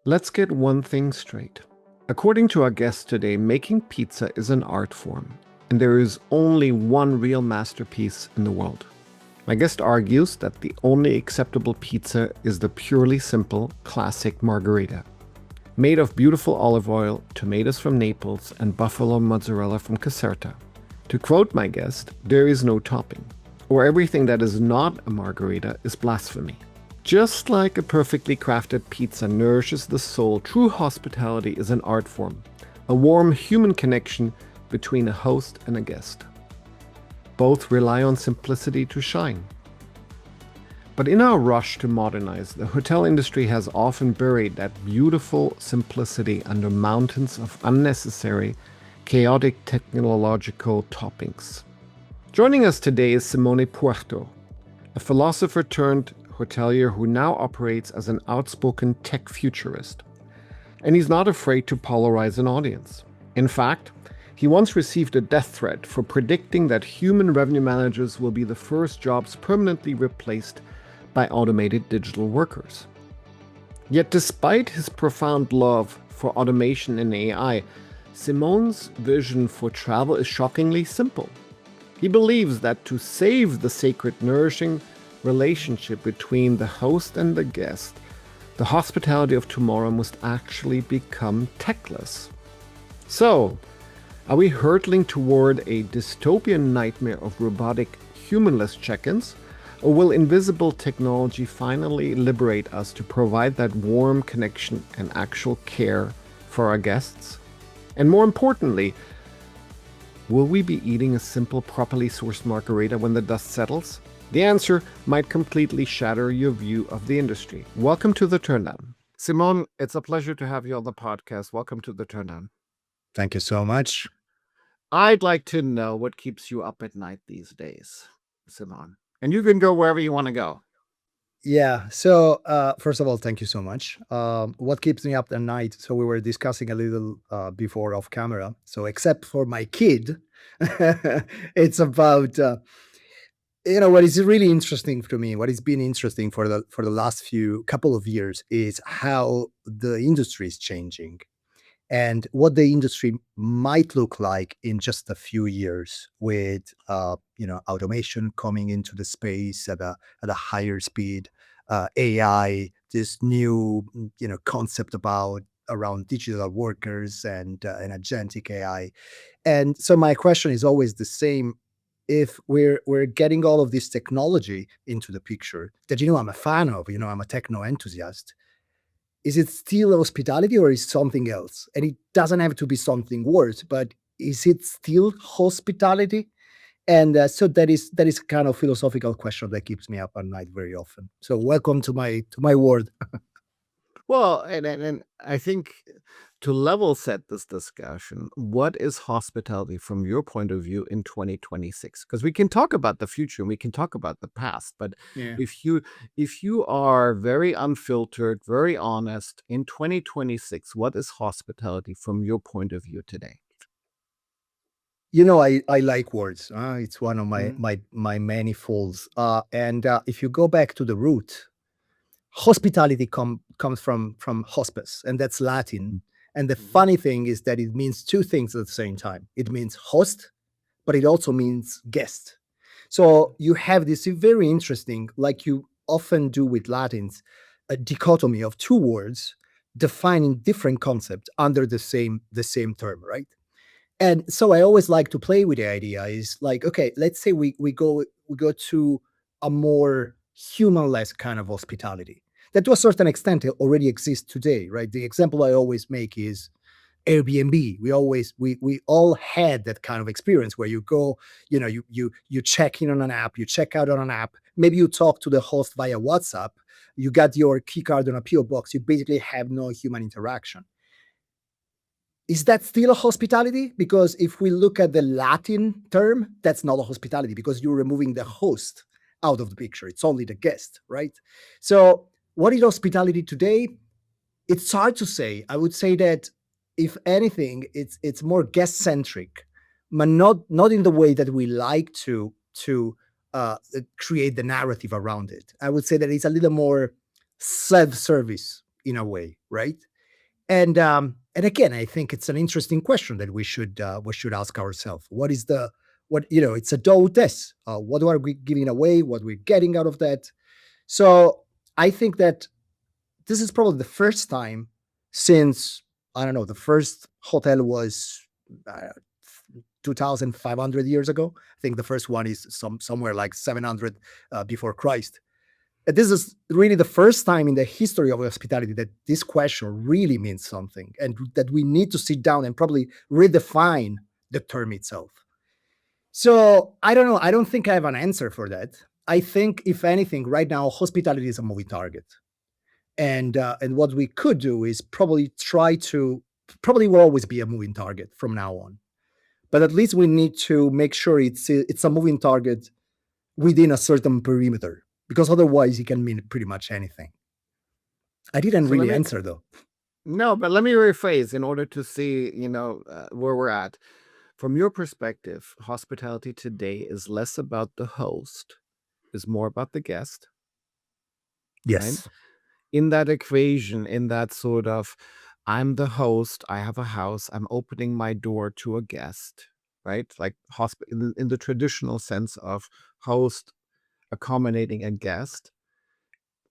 Let's get one thing straight. According to our guest today, making pizza is an art form, and there is only one real masterpiece in the world. My guest argues that the only acceptable pizza is the purely simple, classic margherita, made of beautiful olive oil, tomatoes from Naples, and buffalo mozzarella from Caserta. To quote my guest, there is no topping, or everything that is not a margherita is blasphemy. Just like a perfectly crafted pizza nourishes the soul, true hospitality is an art form, a warm human connection between a host and a guest. Both rely on simplicity to shine. But in our rush to modernize, the hotel industry has often buried that beautiful simplicity under mountains of unnecessary, chaotic technological toppings. Joining us today is Simone Puorto, a philosopher turned hotelier who now operates as an outspoken tech futurist. And he's not afraid to polarize an audience. In fact, he once received a death threat for predicting that human revenue managers will be the first jobs permanently replaced by automated digital workers. Yet despite his profound love for automation and AI, Simone's vision for travel is shockingly simple. He believes that to save the sacred, nourishing relationship between the host and the guest, the hospitality of tomorrow must actually become techless. So, are we hurtling toward a dystopian nightmare of robotic, humanless check-ins, or will invisible technology finally liberate us to provide that warm connection and actual care for our guests? And more importantly, will we be eating a simple, properly sourced margarita when the dust settles? The answer might completely shatter your view of the industry. Welcome to the Turndown. Simone, it's a pleasure to have you on the podcast. Welcome to the Turndown. Thank you so much. I'd like to know what keeps you up at night these days, Simone. And you can go wherever you want to go. Yeah. So, first of all, thank you so much. What keeps me up at night? So we were discussing a little before off camera. So except for my kid, it's about what is really interesting to me. What has been interesting for the last few couple of years is how the industry is changing, and what the industry might look like in just a few years with automation coming into the space at a higher speed, AI, this new concept about around digital workers and agentic AI. And so my question is always the same. If we're getting all of this technology into the picture that I'm a fan of, I'm a techno enthusiast, is it still hospitality or is something else? And it doesn't have to be something worse, but is it still hospitality? And so that is kind of philosophical question that keeps me up at night very often. So welcome to my world. Well, and I think to level set this discussion, what is hospitality from your point of view in 2026? Because we can talk about the future and we can talk about the past, but Yeah. if you are very unfiltered, very honest in 2026, what is hospitality from your point of view today? I like words. It's one of my Mhm. my many faults. And if you go back to the root, hospitality comes from hospice, and that's Latin. And the Mhm. funny thing is that it means two things at the same time. It means host, but it also means guest. So you have this very interesting, like you often do with Latins, a dichotomy of two words defining different concepts under the same term, right? And so I always like to play with the idea is like, okay, let's say we go to a more humanless kind of hospitality that to a certain extent already exists today, right? The example I always make is Airbnb. We all had that kind of experience where you go, you check in on an app, you check out on an app, maybe you talk to the host via WhatsApp, you got your key card on a PO box, you basically have no human interaction. Is that still a hospitality? Because if we look at the Latin term, that's not a hospitality because you're removing the host out of the picture. It's only the guest, right? So, what is hospitality today? It's hard to say. I would say that if anything, it's more guest centric, but not in the way that we like to create the narrative around it. I would say that it's a little more self service in a way, right? And again, I think it's an interesting question that we should ask ourselves. What is the what you know? It's a do des. What are we giving away? What we're getting out of that? So I think that this is probably the first time since, I don't know, the first hotel was uh, 2,500 years ago. I think the first one is somewhere like 700 before Christ. This is really the first time in the history of hospitality that this question really means something, and that we need to sit down and probably redefine the term itself. So I don't know. I don't think I have an answer for that. I think, if anything, right now hospitality is a moving target, and what we could do is probably will always be a moving target from now on. But at least we need to make sure it's a moving target within a certain perimeter, because otherwise it can mean pretty much anything. I didn't So let really me answer though. no, but let me rephrase in order to see, where we're at. From your perspective, hospitality today is less about the host, is more about the guest, right? Yes. In that equation, in that sort of, I'm the host, I have a house, I'm opening my door to a guest, right? Like in the traditional sense of host accommodating a guest.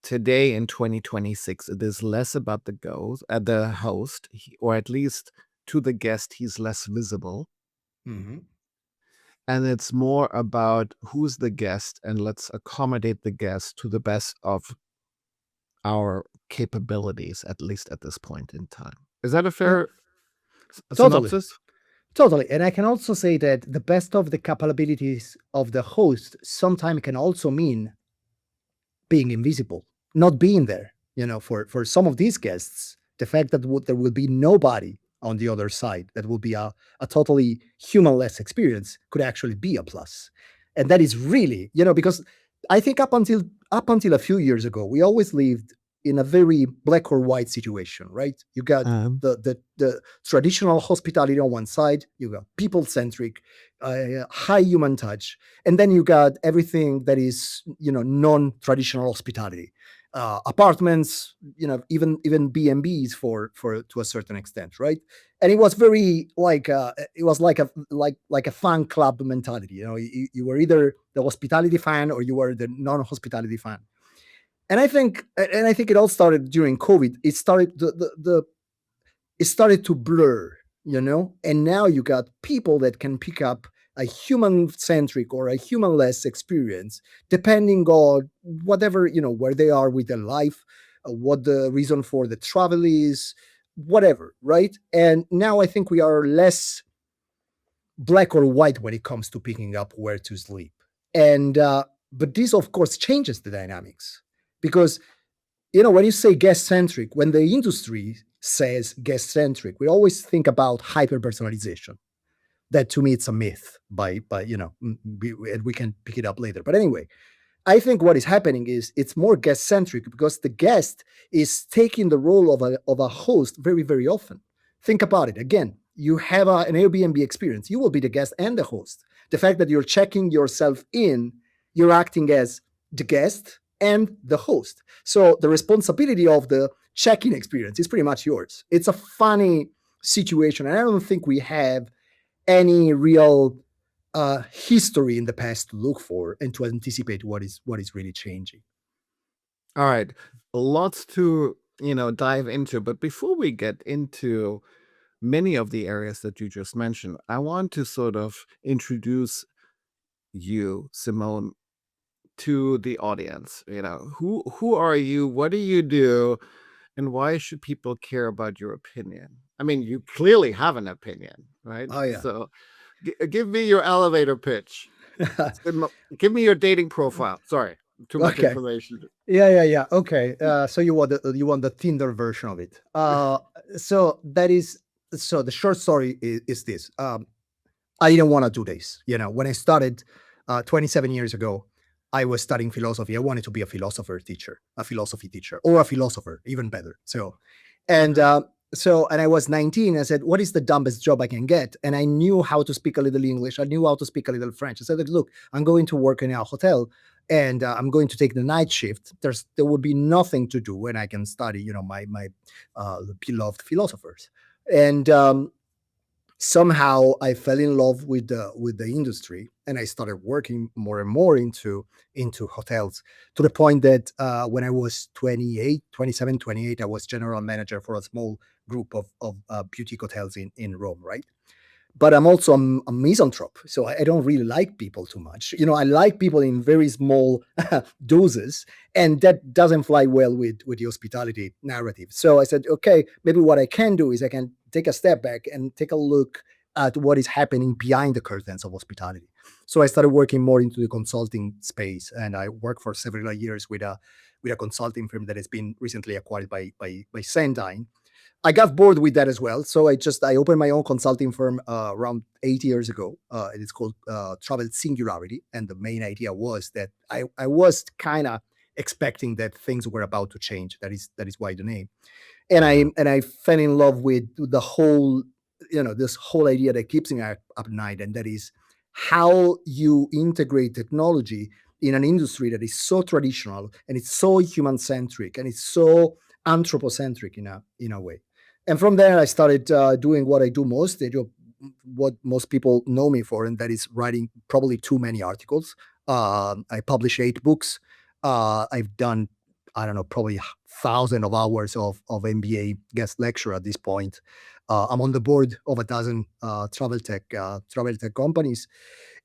Today in 2026, it is less about the host, or at least to the guest, he's less visible. Hmm. And it's more about who's the guest, and let's accommodate the guest to the best of our capabilities, at least at this point in time. Is that a Yeah, fair totally. synopsis? Totally. And I can also say that the best of the capabilities of the host sometimes can also mean being invisible, not being there. For some of these guests, the fact that there will be nobody on the other side, that will be a totally humanless experience, could actually be a plus. And that is really, because I think up until a few years ago, we always lived in a very black or white situation, right? You got Um, the traditional hospitality on one side, you got people centric, high human touch, and then you got everything that is non-traditional hospitality, apartments, even B&Bs for to a certain extent, right? And it was very like it was like a fan club mentality. You were either the hospitality fan or you were the non-hospitality fan. And I think it all started during COVID. It started to blur, and now you got people that can pick up a human centric or a human less experience, depending on whatever, where they are with their life, what the reason for the travel is, whatever, right? And now I think we are less black or white when it comes to picking up where to sleep. And uh, but this of course changes the dynamics, because when you say guest centric, when the industry says guest centric, we always think about hyper personalization. That to me, it's a myth. And we can pick it up later. But anyway, I think what is happening is it's more guest centric, because the guest is taking the role of a host very, very often. Think about it. Again, you have an Airbnb experience. You will be the guest and the host. The fact that you're checking yourself in, you're acting as the guest and the host. So the responsibility of the check-in experience is pretty much yours. It's a funny situation, and I don't think we have any real history in the past to look for and to anticipate what is really changing. all right. Lots to, dive into. But before we get into many of the areas that you just mentioned, I want to sort of introduce you, Simone, to the audience. Who are you? What do you do? And why should people care about your opinion? I mean, you clearly have an opinion, right? Oh yeah. So give me your elevator pitch. Give me your dating profile. Sorry, too much Okay. information. Yeah. Okay. So you want the Tinder version of it. So that is so the short story is this. I didn't want to do this. When I started 27 years ago, I was studying philosophy. I wanted to be a philosophy teacher, or a philosopher, even better. And uh, and I was 19. I said, "What is the dumbest job I can get?" And I knew how to speak a little English. I knew how to speak a little French. I said, "Look, I'm going to work in a hotel, and I'm going to take the night shift, there would be nothing to do, and I can study, my beloved philosophers. And somehow I fell in love with the industry, and I started working more and more into hotels, to the point that when I was 28, 27, 28, I was general manager for a small group of boutique hotels in Rome, right? But I'm also a misanthrope, so I don't really like people too much. I like people in very small doses, and that doesn't fly well with the hospitality narrative. So I said, okay, maybe what I can do is I can take a step back and take a look at what is happening behind the curtains of hospitality. So I started working more into the consulting space, and I worked for several years with a consulting firm that has been recently acquired by Turndown. I got bored with that as well, so I opened my own consulting firm around 8 years ago. It's called Travel Singularity, and the main idea was that I was kind of expecting that things were about to change. That is why the name. And I fell in love with the whole, this whole idea that keeps me up at night, and that is how you integrate technology in an industry that is so traditional, and it's so human centric, and it's so anthropocentric in a way. And from there, I started doing what I do most, what most people know me for, and that is writing probably too many articles. I publish 8 books. I've done, I don't know, probably thousands of hours of MBA guest lecture at this point. I'm on the board of a dozen travel tech companies,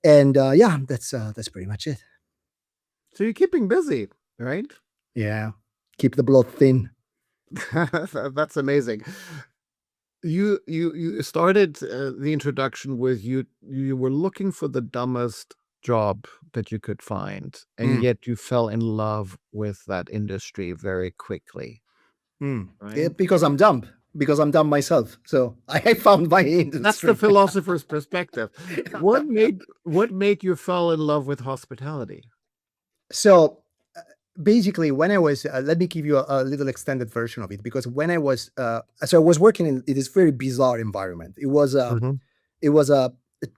and yeah, that's pretty much it. So you're keeping busy, right? Yeah, keep the blood thin. That's amazing. You started the introduction with you were looking for the dumbest job that you could find, and Mm, yet you fell in love with that industry very quickly, Yeah, right? because I'm dumb myself. So I found my That's the industry. philosopher's perspective. What made you fall in love with hospitality? So basically, when I was, let me give you a little extended version of it, because when I was working in this very bizarre environment. Mhm. It was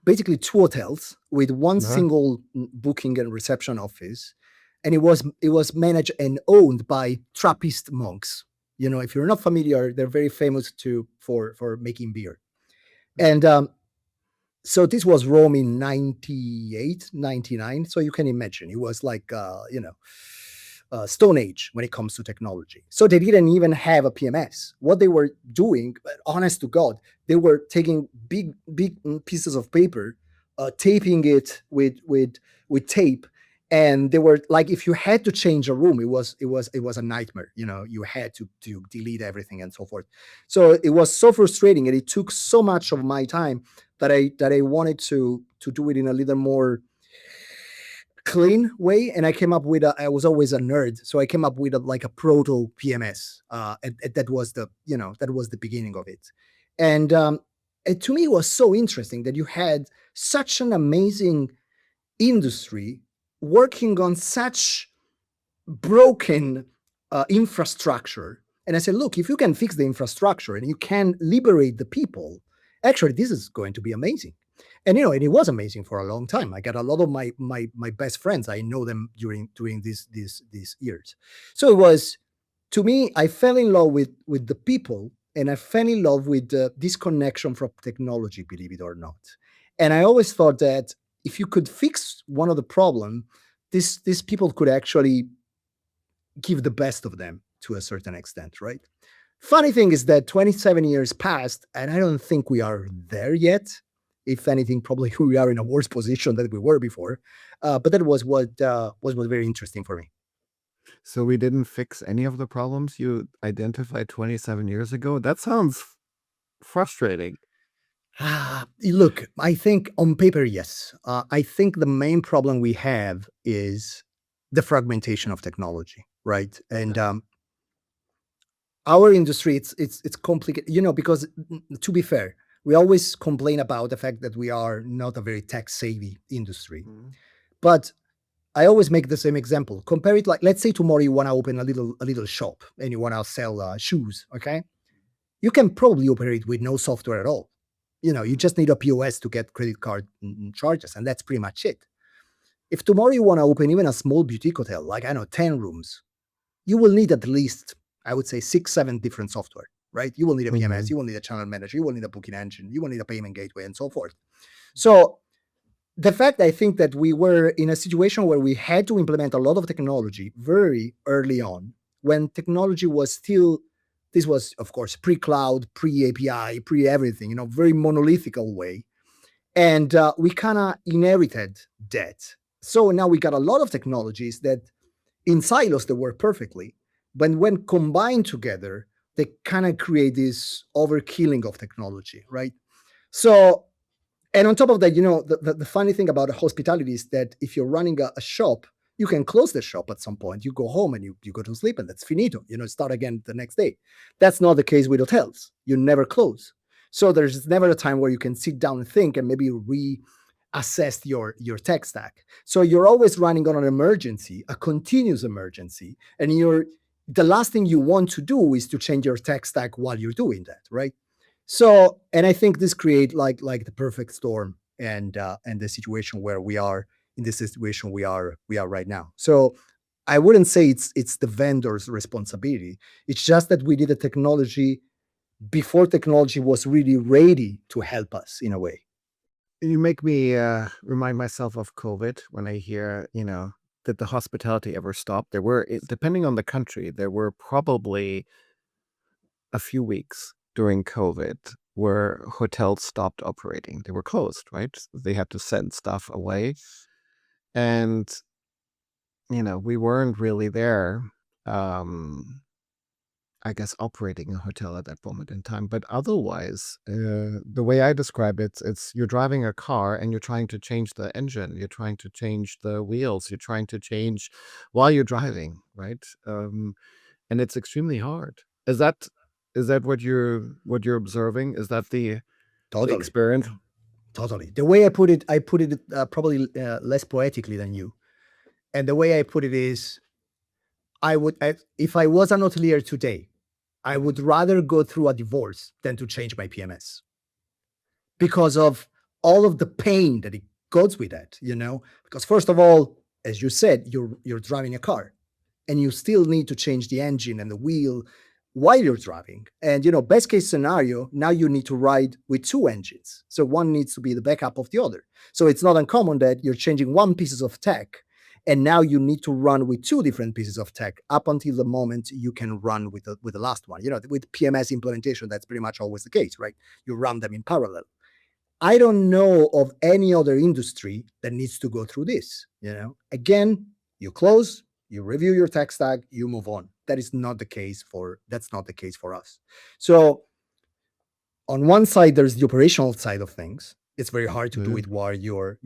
basically 2 hotels with one Uh-huh. single booking and reception office, and it was managed and owned by Trappist monks. If you're not familiar, they're very famous for making beer. And so this was Rome in 98, 99. So you can imagine it was like, Stone Age when it comes to technology. So they didn't even have a PMS. What they were doing, honest to God, they were taking big pieces of paper, taping it with tape, and they were like, if you had to change a room, it was a nightmare. You had to delete everything and so forth. So it was so frustrating, and it took so much of my time that I wanted to do it in a little more clean way. And I was always a nerd, so I came up with like a proto PMS. And that was the beginning of it. And to me, it was so interesting that you had such an amazing industry working on such broken infrastructure. And I said, look, if you can fix the infrastructure and you can liberate the people, actually, this is going to be amazing. And it was amazing for a long time. I got a lot of my best friends. I know them during these years. So it was, to me, I fell in love with the people, and I fell in love with this connection from technology, believe it or not. And I always thought that if you could fix one of the problem, these people could actually give the best of them to a certain extent, right? Funny thing is that 27 years passed, and I don't think we are there yet. If anything, probably we are in a worse position than we were before. But that was what was very interesting for me. So we didn't fix any of the problems you identified 27 years ago? That sounds frustrating. Look, I think on paper, yes. I think the main problem we have is the fragmentation of technology, right? And our industry, it's complicated, because to be fair, we always complain about the fact that we are not a very tech savvy industry. Mhm. But I always make the same example. Compare it, like, let's say tomorrow you want to open a little shop and you want to sell shoes. Okay, you can probably operate with no software at all. You just need a POS to get credit card charges, and that's pretty much it. If tomorrow you want to open even a small boutique hotel, like I know, 10 rooms, you will need at least, I would say, 6, 7 different software, right? You will need a PMS, Hmm. you will need a channel manager, you will need a booking engine, you will need a payment gateway, and so forth. So the fact I think that we were in a situation where we had to implement a lot of technology very early on, when technology was still, this was of course pre-cloud, pre-API, pre-everything, very monolithical way, and we kind of inherited that. So now we got a lot of technologies that in silos they work perfectly, but when combined together, they kind of create this overkilling of technology, right? So, and on top of that, the funny thing about hospitality is that if you're running a shop, you can close the shop at some point. You go home and you go to sleep, and that's finito. Start again the next day. That's not the case with hotels. You never close. So there's never a time where you can sit down and think and maybe reassess your tech stack. So you're always running on an emergency, a continuous emergency, and the last thing you want to do is to change your tech stack while you're doing that, right? So, and I think this create like the perfect storm, and the situation where we are in this situation we are right now. So I wouldn't say it's the vendor's responsibility. It's just that we did the technology before technology was really ready to help us in a way. You make me remind myself of COVID when I hear, did the hospitality ever stop? Depending on the country, there were probably a few weeks during COVID where hotels stopped operating. They were closed, right? They had to send stuff away. And, we weren't really there, I guess, operating a hotel at that moment in time. But otherwise, the way I describe it, it's you're driving a car and you're trying to change the engine, you're trying to change the wheels, you're trying to change while you're driving, right? And it's extremely hard. Is that what you're observing? Is that the Totally, experience? totally. The way I put it probably less poetically than you. And the way I put it is, if I was an hotelier today, I would rather go through a divorce than to change my PMS, because of all of the pain that it goes with that. Because first of all, as you said, you're driving a car, and you still need to change the engine and the wheel while you're driving. And best case scenario, now you need to ride with two engines. So one needs to be the backup of the other. So it's not uncommon that you're changing one piece of tech, and now you need to run with two different pieces of tech up until the moment you can run with the last one. With PMS implementation, that's pretty much always the case, right? You run them in parallel. I don't know of any other industry that needs to go through this. Again, you close, you review your tech stack, you move on. That's not the case for us. So on one side, there's the operational side of things. It's very hard to do Mhm. it while you're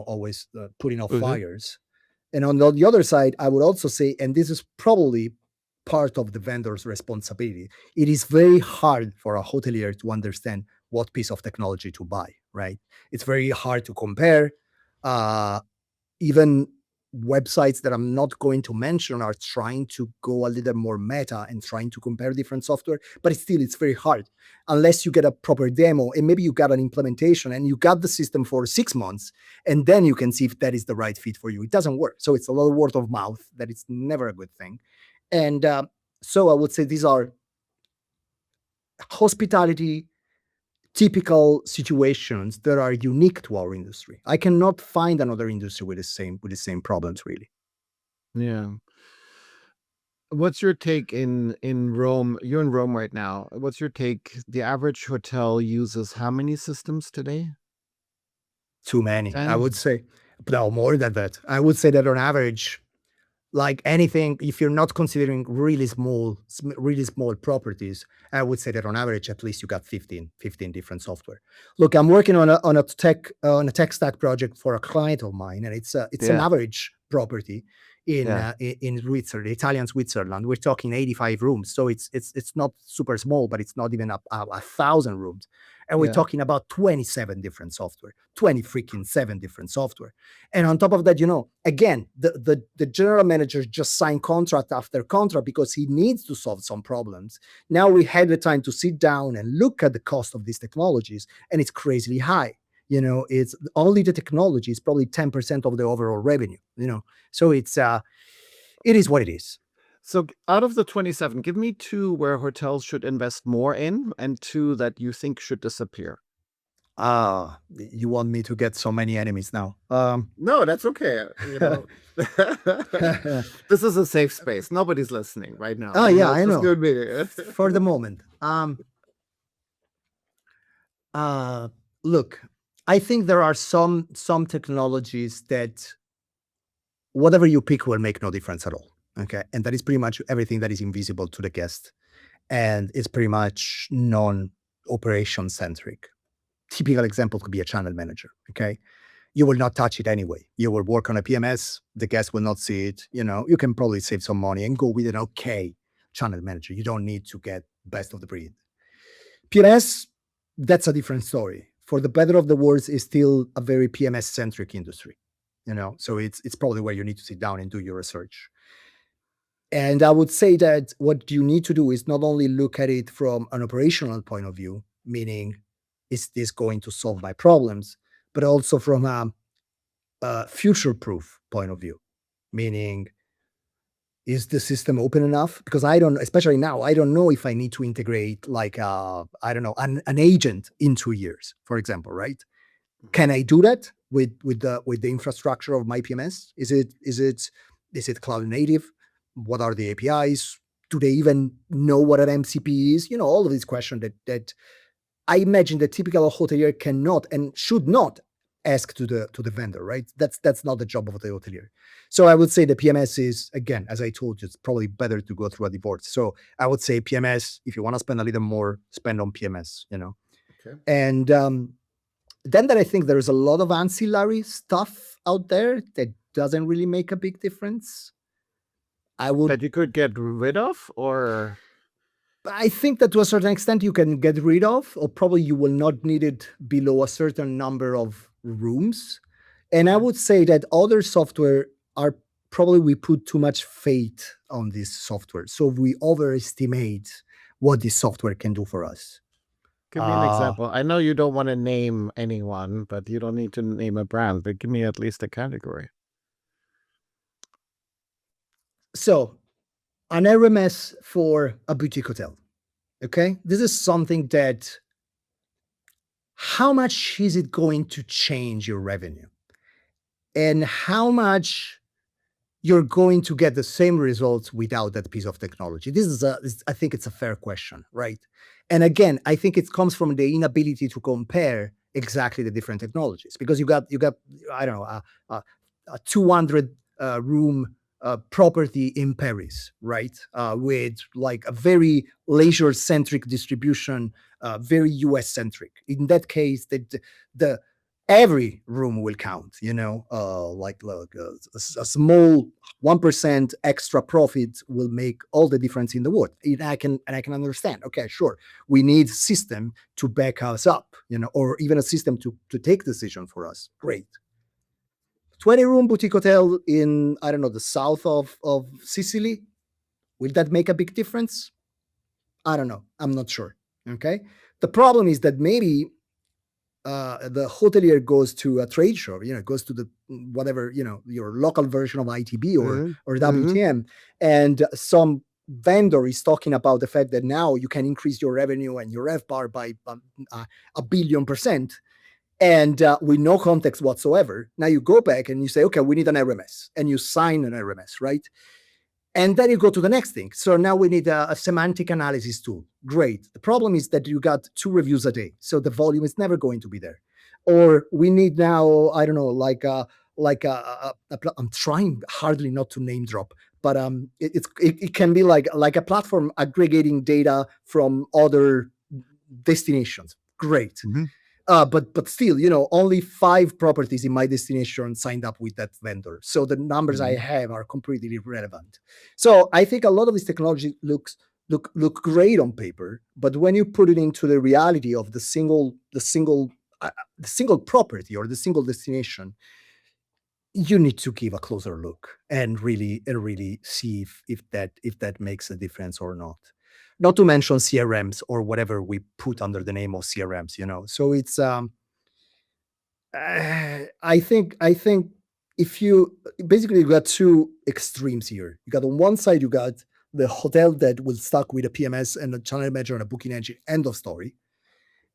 always putting out Mhm. fires. And on the other side, I would also say, and this is probably part of the vendor's responsibility, it is very hard for a hotelier to understand what piece of technology to buy, right? It's very hard to compare. Uh, Even websites that I'm not going to mention are trying to go a little more meta and trying to compare different software, but it's very hard unless you get a proper demo, and maybe you got an implementation and you got the system for 6 months, and then you can see if that is the right fit for you. It doesn't work. So it's a lot of word of mouth that is never a good thing. And so I would say these are hospitality typical situations that are unique to our industry. I cannot find another industry with the same problems, really. Yeah. What's your take in Rome? You're in Rome right now. What's your take? The average hotel uses how many systems today? Too many, I would 10? say. No, more than that. I would say that on average, like anything, if you're not considering really small properties, I would say that on average, at least you got 15 different software. Look, I'm working on a tech stack project for a client of mine, and it's an Yeah. average property in Yeah. uh, in Switzerland, Italian Switzerland. We're talking 85 rooms, so it's not super small, but it's not even a thousand rooms. And we're Yeah. talking about 27 different software, 20 freaking 7 different software. And on top of that, again, the general manager just signed contract after contract because he needs to solve some problems. Now we had the time to sit down and look at the cost of these technologies, and it's crazily high. It's only the technology is probably 10% of the overall revenue. So it is what it is. So out of the 27, give me two where hotels should invest more in and two that you think should disappear. You want me to get so many enemies now? No, that's okay. This is a safe space. Nobody's listening right now. Oh yeah, I It's just know. me. For the moment. Look, I think there are some technologies that whatever you pick will make no difference at all. Okay. And that is pretty much everything that is invisible to the guest. And it's pretty much non-operation centric. Typical example could be a channel manager. Okay. You will not touch it anyway. You will work on a PMS, the guest will not see it. You can probably save some money and go with an okay channel manager. You don't need to get best of the breed. PMS, that's a different story. For the better of the words, is still a very PMS centric industry. So it's probably where you need to sit down and do your research. And I would say that what you need to do is not only look at it from an operational point of view, meaning, is this going to solve my problems, but also from a future-proof point of view, meaning, is the system open enough? Because especially now, I don't know if I need to integrate an agent in 2 years, for example, right? Can I do that with the infrastructure of my PMS? Is it cloud native? What are the APIs? Do they even know what an MCP is? All of these questions that I imagine the typical hotelier cannot and should not ask to the vendor, right? That's not the job of the hotelier. So I would say the PMS is, again, as I told you, it's probably better to go through a divorce. So I would say PMS, if you want to spend a little more, spend on PMS, Okay. And then that I think there's a lot of ancillary stuff out there that doesn't really make a big difference. That you could get rid of, or I think that to a certain extent you can get rid of, or probably you will not need it below a certain number of rooms. And I would say that other software are probably we put too much faith on this software. So we overestimate what this software can do for us. give me an example. I know you don't want to name anyone, but you don't need to name a brand, but give me at least a category. So an RMS for a boutique hotel. Okay. This is something that, how much is it going to change your revenue? And how much you're going to get the same results without that piece of technology? I think it's a fair question, right? And again, I think it comes from the inability to compare exactly the different technologies, because you got I don't know, a 200 room property in Paris, right? With like a very leisure centric distribution, very US centric. In that case, the every room will count, like a small 1% extra profit will make all the difference in the world. And I can understand, okay, sure, we need system to back us up, or even a system to take decision for us. Great. 20-room boutique hotel in, I don't know, the south of Sicily. Will that make a big difference? I don't know. I'm not sure. Okay. The problem is that maybe the hotelier goes to a trade show, goes to the whatever, your local version of ITB or WTM, and some vendor is talking about the fact that now you can increase your revenue and your RevPAR by 1 billion%, and with no context whatsoever. Now you go back and you say, okay, we need an RMS, and you sign an RMS, right? And then you go to the next thing. So now we need a semantic analysis tool. Great. The problem is that you got 2 reviews a day, so the volume is never going to be there. Or we need now, I don't know, I'm trying hardly not to name drop, but it can be like a platform aggregating data from other destinations. Great. Mm-hmm. But still, only 5 properties in my destination signed up with that vendor. So the numbers I have are completely irrelevant. So I think a lot of this technology look great on paper, but when you put it into the reality of the single property or the single destination, you need to give a closer look and really see if that makes a difference or not. Not to mention CRMs or whatever we put under the name of CRMs, So it's I think if you basically, you got two extremes here. You got on one side, you got the hotel that will stuck with a PMS and a channel manager and a booking engine, end of story.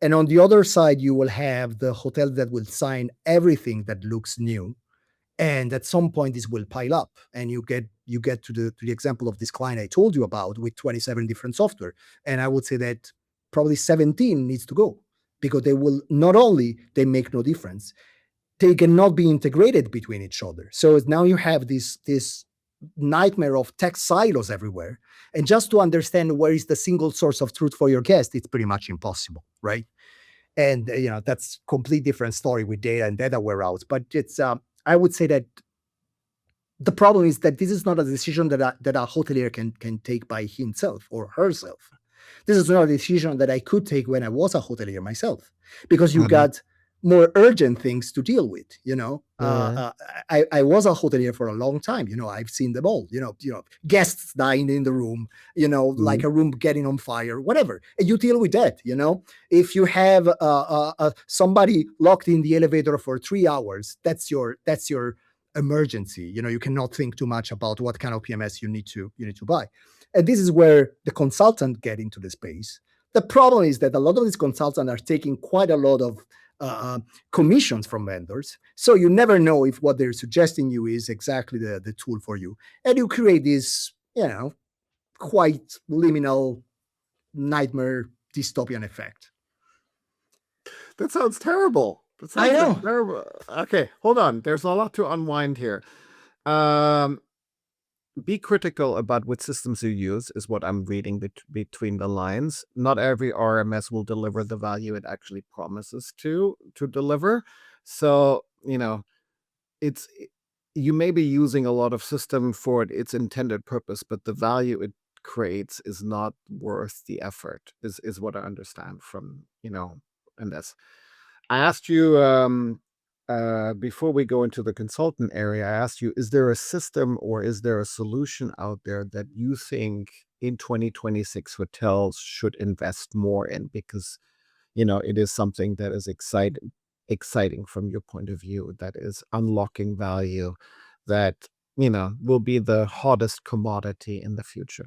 And on the other side, you will have the hotel that will sign everything that looks new. And at some point, this will pile up, and you get to the example of this client I told you about with 27 different software. And I would say that probably 17 needs to go, because they will not only they make no difference, they cannot be integrated between each other. So now you have this nightmare of tech silos everywhere. And just to understand where is the single source of truth for your guest, it's pretty much impossible, right? And that's complete different story with data and data warehouse. But it's I would say that the problem is that this is not a decision that a hotelier can take by himself or herself. This is not a decision that I could take when I was a hotelier myself, because you got more urgent things to deal with. I was a hotelier for a long time. I've seen them all. Guests dying in the room. Like a room getting on fire, whatever, and you deal with that. If you have somebody locked in the elevator for 3 hours, that's your emergency. You cannot think too much about what kind of PMS you need to buy. And this is where the consultant get into the space. The problem is that a lot of these consultants are taking quite a lot of commissions from vendors. So you never know if what they're suggesting you is exactly the tool for you. And you create this, quite liminal nightmare dystopian effect. That sounds terrible. That sounds I know. terrible. Okay, hold on. There's a lot to unwind here. Be critical about which systems you use is what I'm reading between the lines. Not every RMS will deliver the value it actually promises to deliver. So, it's you may be using a lot of system for its intended purpose, but the value it creates is not worth the effort, is what I understand from, in this. I asked you before we go into the consultant area, I asked you, is there a system or is there a solution out there that you think in 2026 hotels should invest more in? Because, it is something that is exciting from your point of view, that is unlocking value, that, will be the hottest commodity in the future.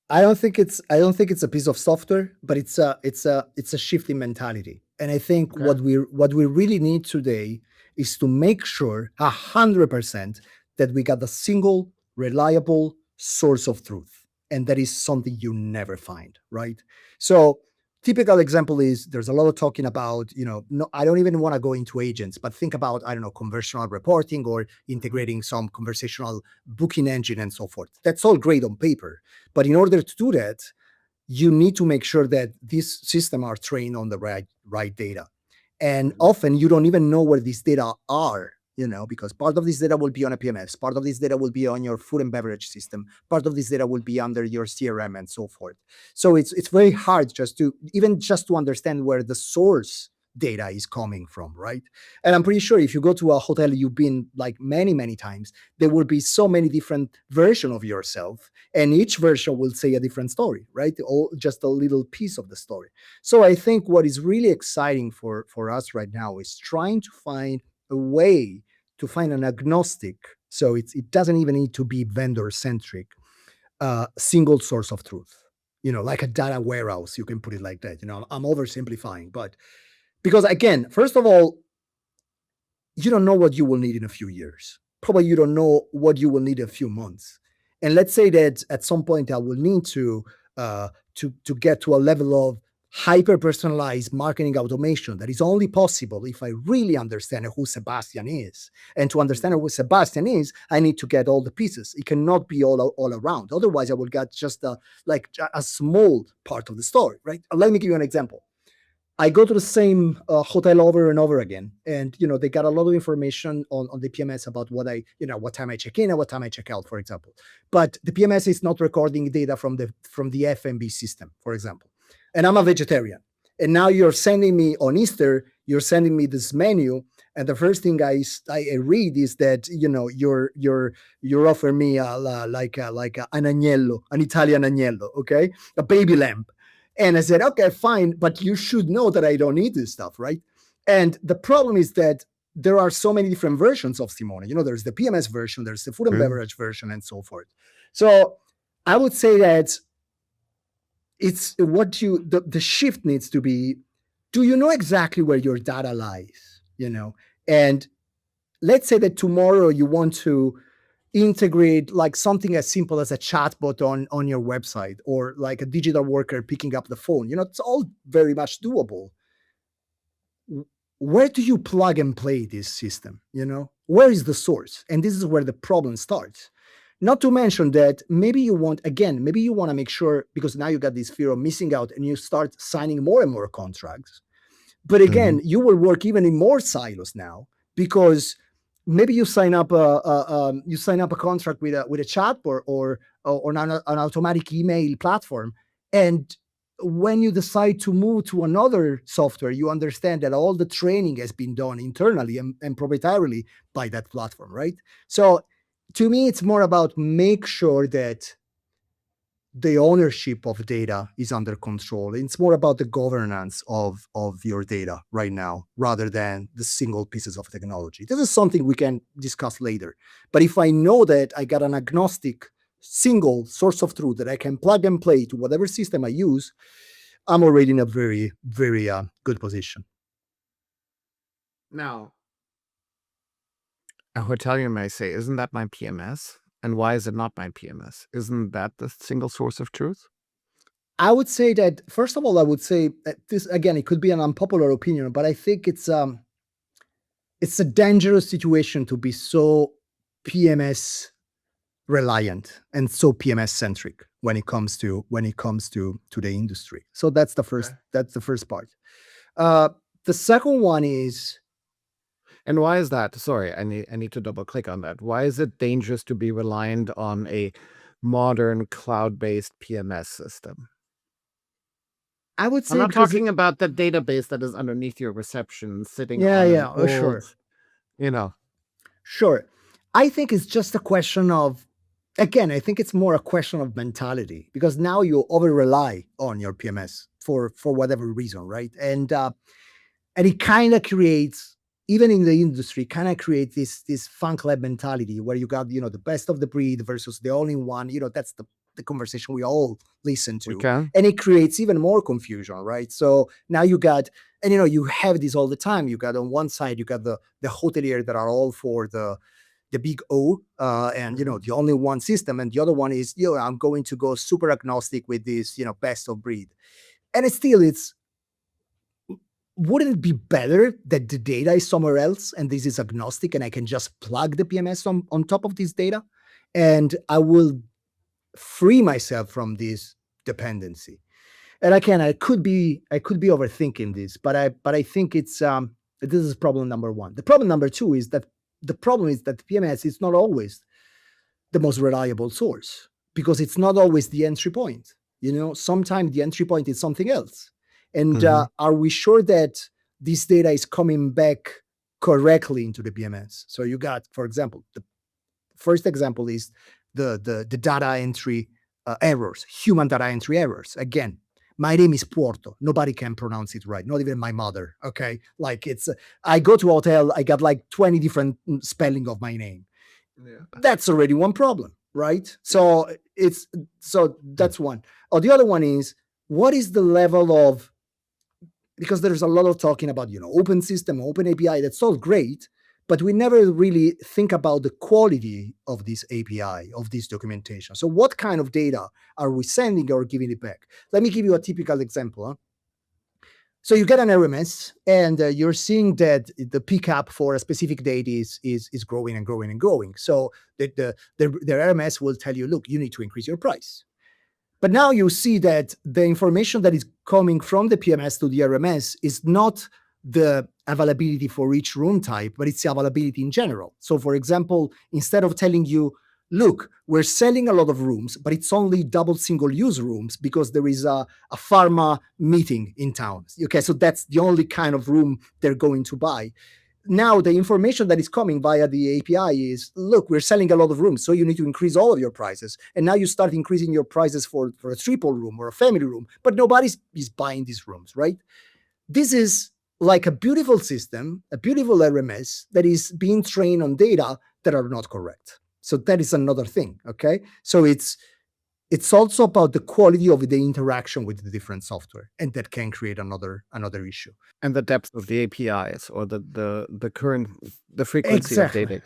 I don't think it's a piece of software, but it's a shift in mentality. And I think Okay. what we really need today is to make sure 100% that we got a single reliable source of truth. And that is something you never find, right? So typical example is, there's a lot of talking about, no, I don't even want to go into agents, but think about, I don't know, conversational reporting or integrating some conversational booking engine and so forth. That's all great on paper. But in order to do that, you need to make sure that these systems are trained on the right data. And often you don't even know where these data are, because part of this data will be on a PMS, part of this data will be on your food and beverage system, part of this data will be under your CRM and so forth. So it's very hard just to understand where the source data is coming from, right? And I'm pretty sure if you go to a hotel you've been like many, many times, there will be so many different versions of yourself, and each version will say a different story, right? Or just a little piece of the story. So I think what is really exciting for us right now is trying to find a way to find an agnostic, so it doesn't even need to be vendor centric, single source of truth, like a data warehouse. You can put it like that. I'm oversimplifying, but because again, first of all, you don't know what you will need in a few years. Probably you don't know what you will need in a few months. And let's say that at some point I will need to get to a level of hyper personalized marketing automation that is only possible if I really understand who Sebastian is. And to understand who Sebastian is, I need to get all the pieces. It cannot be all around. Otherwise, I will get just a small part of the story, right? Let me give you an example. I go to the same hotel over and over again, and they got a lot of information on the PMS about what time I check in and what time I check out, for example. But the PMS is not recording data from the F&B system, for example. And I'm a vegetarian, and now you're sending me on Easter, you're sending me this menu, and the first thing I read is that you're offering me like an agnello, an Italian agnello, okay, a baby lamb. And I said, okay, fine, but you should know that I don't need this stuff, right? And the problem is that there are so many different versions of Simone. There's the PMS version, there's the food and beverage version, and so forth. So I would say that it's the shift needs to be, do you know exactly where your data lies? And let's say that tomorrow you want to integrate like something as simple as a chatbot on your website, or like a digital worker picking up the phone. It's all very much doable. Where do you plug and play this system? Where is the source? And this is where the problem starts. Not to mention that maybe you want to make sure, because now you got this fear of missing out and you start signing more and more contracts. But again, you will work even in more silos now, because maybe you sign up a contract with a chat or an automatic email platform, and when you decide to move to another software, you understand that all the training has been done internally and proprietarily by that platform, right? So to me, it's more about make sure that the ownership of data is under control. It's more about the governance of your data right now, rather than the single pieces of technology. This is something we can discuss later. But if I know that I got an agnostic single source of truth that I can plug and play to whatever system I use, I'm already in a very, very good position. Now, a hotelier may say, isn't that my PMS? And why is it not my PMS? Isn't that the single source of truth? I would say that, first of all, I would say that this, again, it could be an unpopular opinion, but I think it's a dangerous situation to be so PMS reliant and so PMS centric when it comes to the industry. So that's the first part. The second one is, and why is that? Sorry, I need to double click on that. Why is it dangerous to be reliant on a modern cloud-based PMS system? I would say, I'm not talking about the database that is underneath your reception sitting on sure. Sure. I think it's just a question of, again, I think it's more a question of mentality, because now you over rely on your PMS for whatever reason, right? And it kind of creates, even in the industry, this funk lab mentality where you got, the best of the breed versus the only one. That's the conversation we all listen to. Okay. And it creates even more confusion, right? So now you got, and you have this all the time. You got on one side, you got the hotelier that are all for the big O, and the only one system, and the other one is, I'm going to go super agnostic with this, best of breed. And wouldn't it be better that the data is somewhere else and this is agnostic and I can just plug the PMS on top of this data, and I will free myself from this dependency? And again, I could be overthinking this, but I think it's this is problem number one. The problem number two is that the PMS is not always the most reliable source, because it's not always the entry point. Sometimes the entry point is something else. And are we sure that this data is coming back correctly into the PMS? So you got, for example, the first example is the data entry errors, human data entry errors. Again, my name is Puorto. Nobody can pronounce it right. Not even my mother. Okay. Like I go to a hotel, I got like 20 different spelling of my name. Yeah. That's already one problem, right? So that's one. Or the other one is, what is the level of, because there's a lot of talking about, open system, open API, that's all great, but we never really think about the quality of this API, of this documentation. So what kind of data are we sending or giving it back? Let me give you a typical example. So you get an RMS, and you're seeing that the pickup for a specific date is growing and growing and growing. So the RMS will tell you, look, you need to increase your price. But now you see that the information that is coming from the PMS to the RMS is not the availability for each room type, but it's the availability in general. So for example, instead of telling you, look, we're selling a lot of rooms, but it's only double single-use rooms because there is a pharma meeting in town. Okay, so that's the only kind of room they're going to buy. Now the information that is coming via the API is, look, we're selling a lot of rooms, so you need to increase all of your prices. And now you start increasing your prices for a triple room or a family room, but nobody is buying these rooms, right? This is like a beautiful system, a beautiful RMS that is being trained on data that are not correct. So that is another thing. Okay. So it's also about the quality of the interaction with the different software, and that can create another issue. And the depth of the APIs, or the frequency of Exactly. data.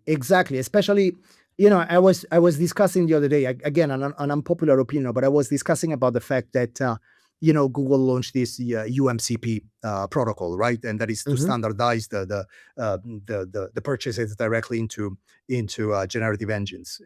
Exactly. Especially, I was discussing the other day, again, an unpopular opinion, but I was discussing about the fact that Google launched this UMCP protocol, right? And that is to Mhm. standardize the purchases directly into generative engines.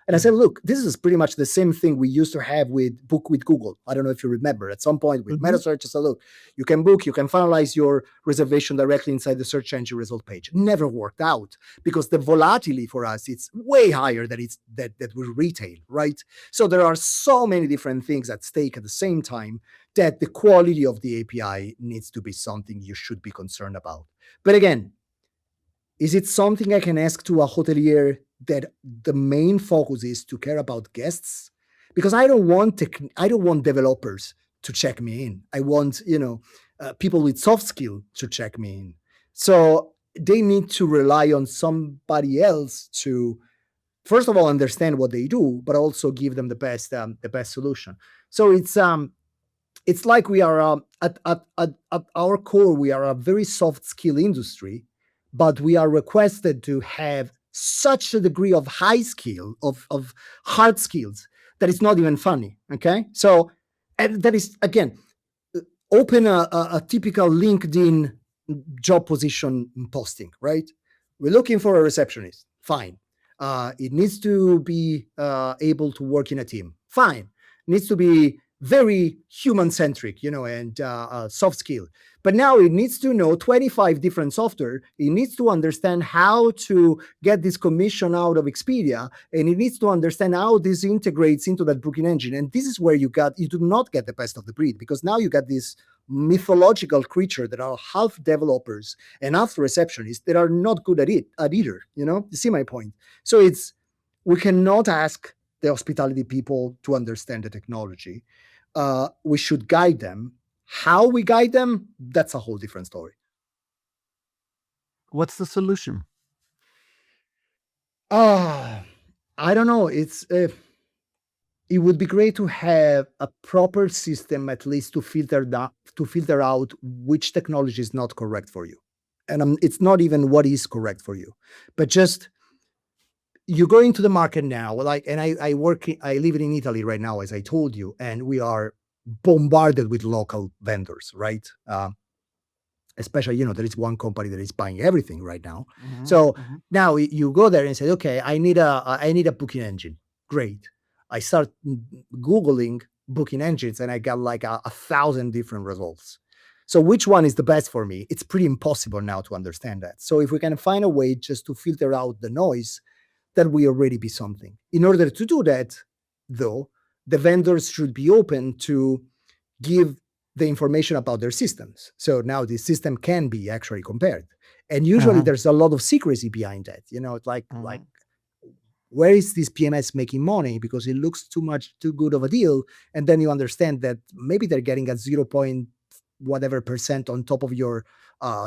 And I said, look, this is pretty much the same thing we used to have with book with Google. I don't know if you remember. At some point with Mhm. meta search, I said, look, you can book, you can finalize your reservation directly inside the search engine result page. Never worked out because the volatility for us it's way higher than it's that we retail, right? So there are so many different things at stake at the same time that the quality of the API needs to be something you should be concerned about. But again, is it something I can ask to a hotelier that the main focus is to care about guests? Because I don't want developers to check me in. I want people with soft skill to check me in. So they need to rely on somebody else to first of all understand what they do, but also give them the best solution. So it's like we are at our core we are a very soft skill industry, but we are requested to have such a degree of high skill of hard skills that it's not even funny. Okay, so and that is again open a typical LinkedIn job position posting, right? We're looking for a receptionist. Fine. It needs to be able to work in a team. Fine. It needs to be very human centric, and soft skill. But now it needs to know 25 different software. It needs to understand how to get this commission out of Expedia, and it needs to understand how this integrates into that booking engine. And this is where you do not get the best of the breed, because now you got this mythological creature that are half developers and half receptionists that are not good at either. You see my point? So we cannot ask the hospitality people to understand the technology. We should guide them. How we guide them, that's a whole different story. What's the solution? Ah, I don't know. It would be great to have a proper system, at least to filter out which technology is not correct for you. And it's not even what is correct for you, but just you go into the market now. Like, and I live in Italy right now, as I told you, and we are bombarded with local vendors, right? Especially, there is one company that is buying everything right now. Mhm, So mhm. now you go there and say, okay, I need a booking engine. Great. I start Googling booking engines, and I got like a thousand different results. So which one is the best for me? It's pretty impossible now to understand that. So if we can find a way just to filter out the noise, that will already be something. In order to do that, though, the vendors should be open to give the information about their systems. So now the system can be actually compared. And usually Mhm, there's a lot of secrecy behind that. It's like mhm. where is this PMS making money? Because it looks too good of a deal. And then you understand that maybe they're getting a 0 point whatever percent on top of your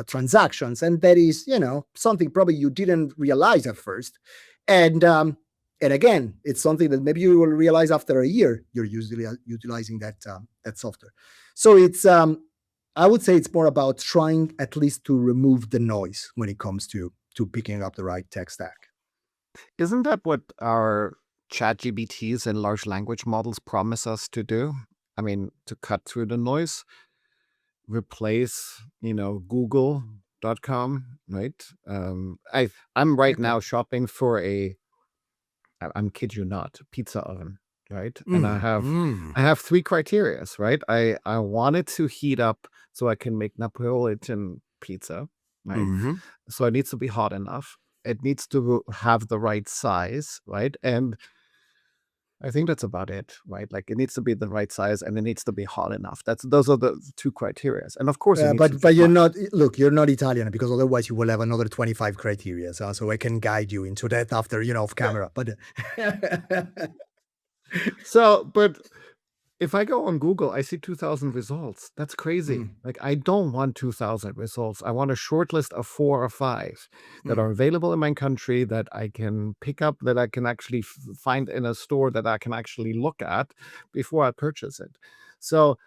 transactions. And that is, something probably you didn't realize at first. And again, it's something that maybe you will realize after a year you're usually utilizing that software. So I would say it's more about trying at least to remove the noise when it comes to picking up the right tech stack. Isn't that what our chat GBTs and large language models promise us to do? I mean, to cut through the noise, replace, google.com, right? I'm right Exactly. now shopping for I'm kid you not, pizza oven, right? And I Mm, have mm, I have three criterias, right? I want it to heat up so I can make Napolitan pizza, right? mhm. So it needs to be hot enough. It needs to have the right size, right? And I think that's about it, right? Like it needs to be the right size and it needs to be hot enough. Those are the two criterias. And of course it needs to But you're fly. not look, you're not Italian, because otherwise you will have another 25 criteria. So I can guide you into that after, off camera. But So, but if I go on Google, I see 2,000 results. That's crazy. Mm, Like, I don't want 2,000 results. I want a short list of 4 or 5 that mm. are available in my country that I can pick up, that I can actually find in a store that I can actually look at before I purchase it. So,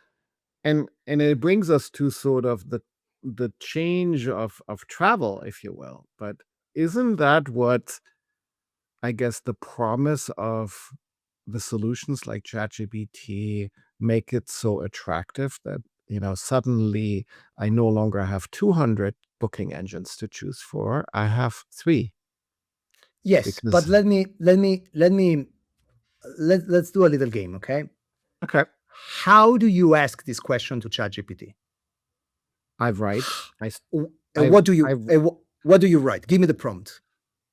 and it brings us to sort of the change of travel, if you will. But isn't that what I guess the promise of the solutions like ChatGPT make it so attractive that, suddenly I no longer have 200 booking engines to choose for. I have 3 Yes, but because let's do a little game, okay? okay, How do you ask this question to ChatGPT? I write, I s- And what do you write? Give me the prompt.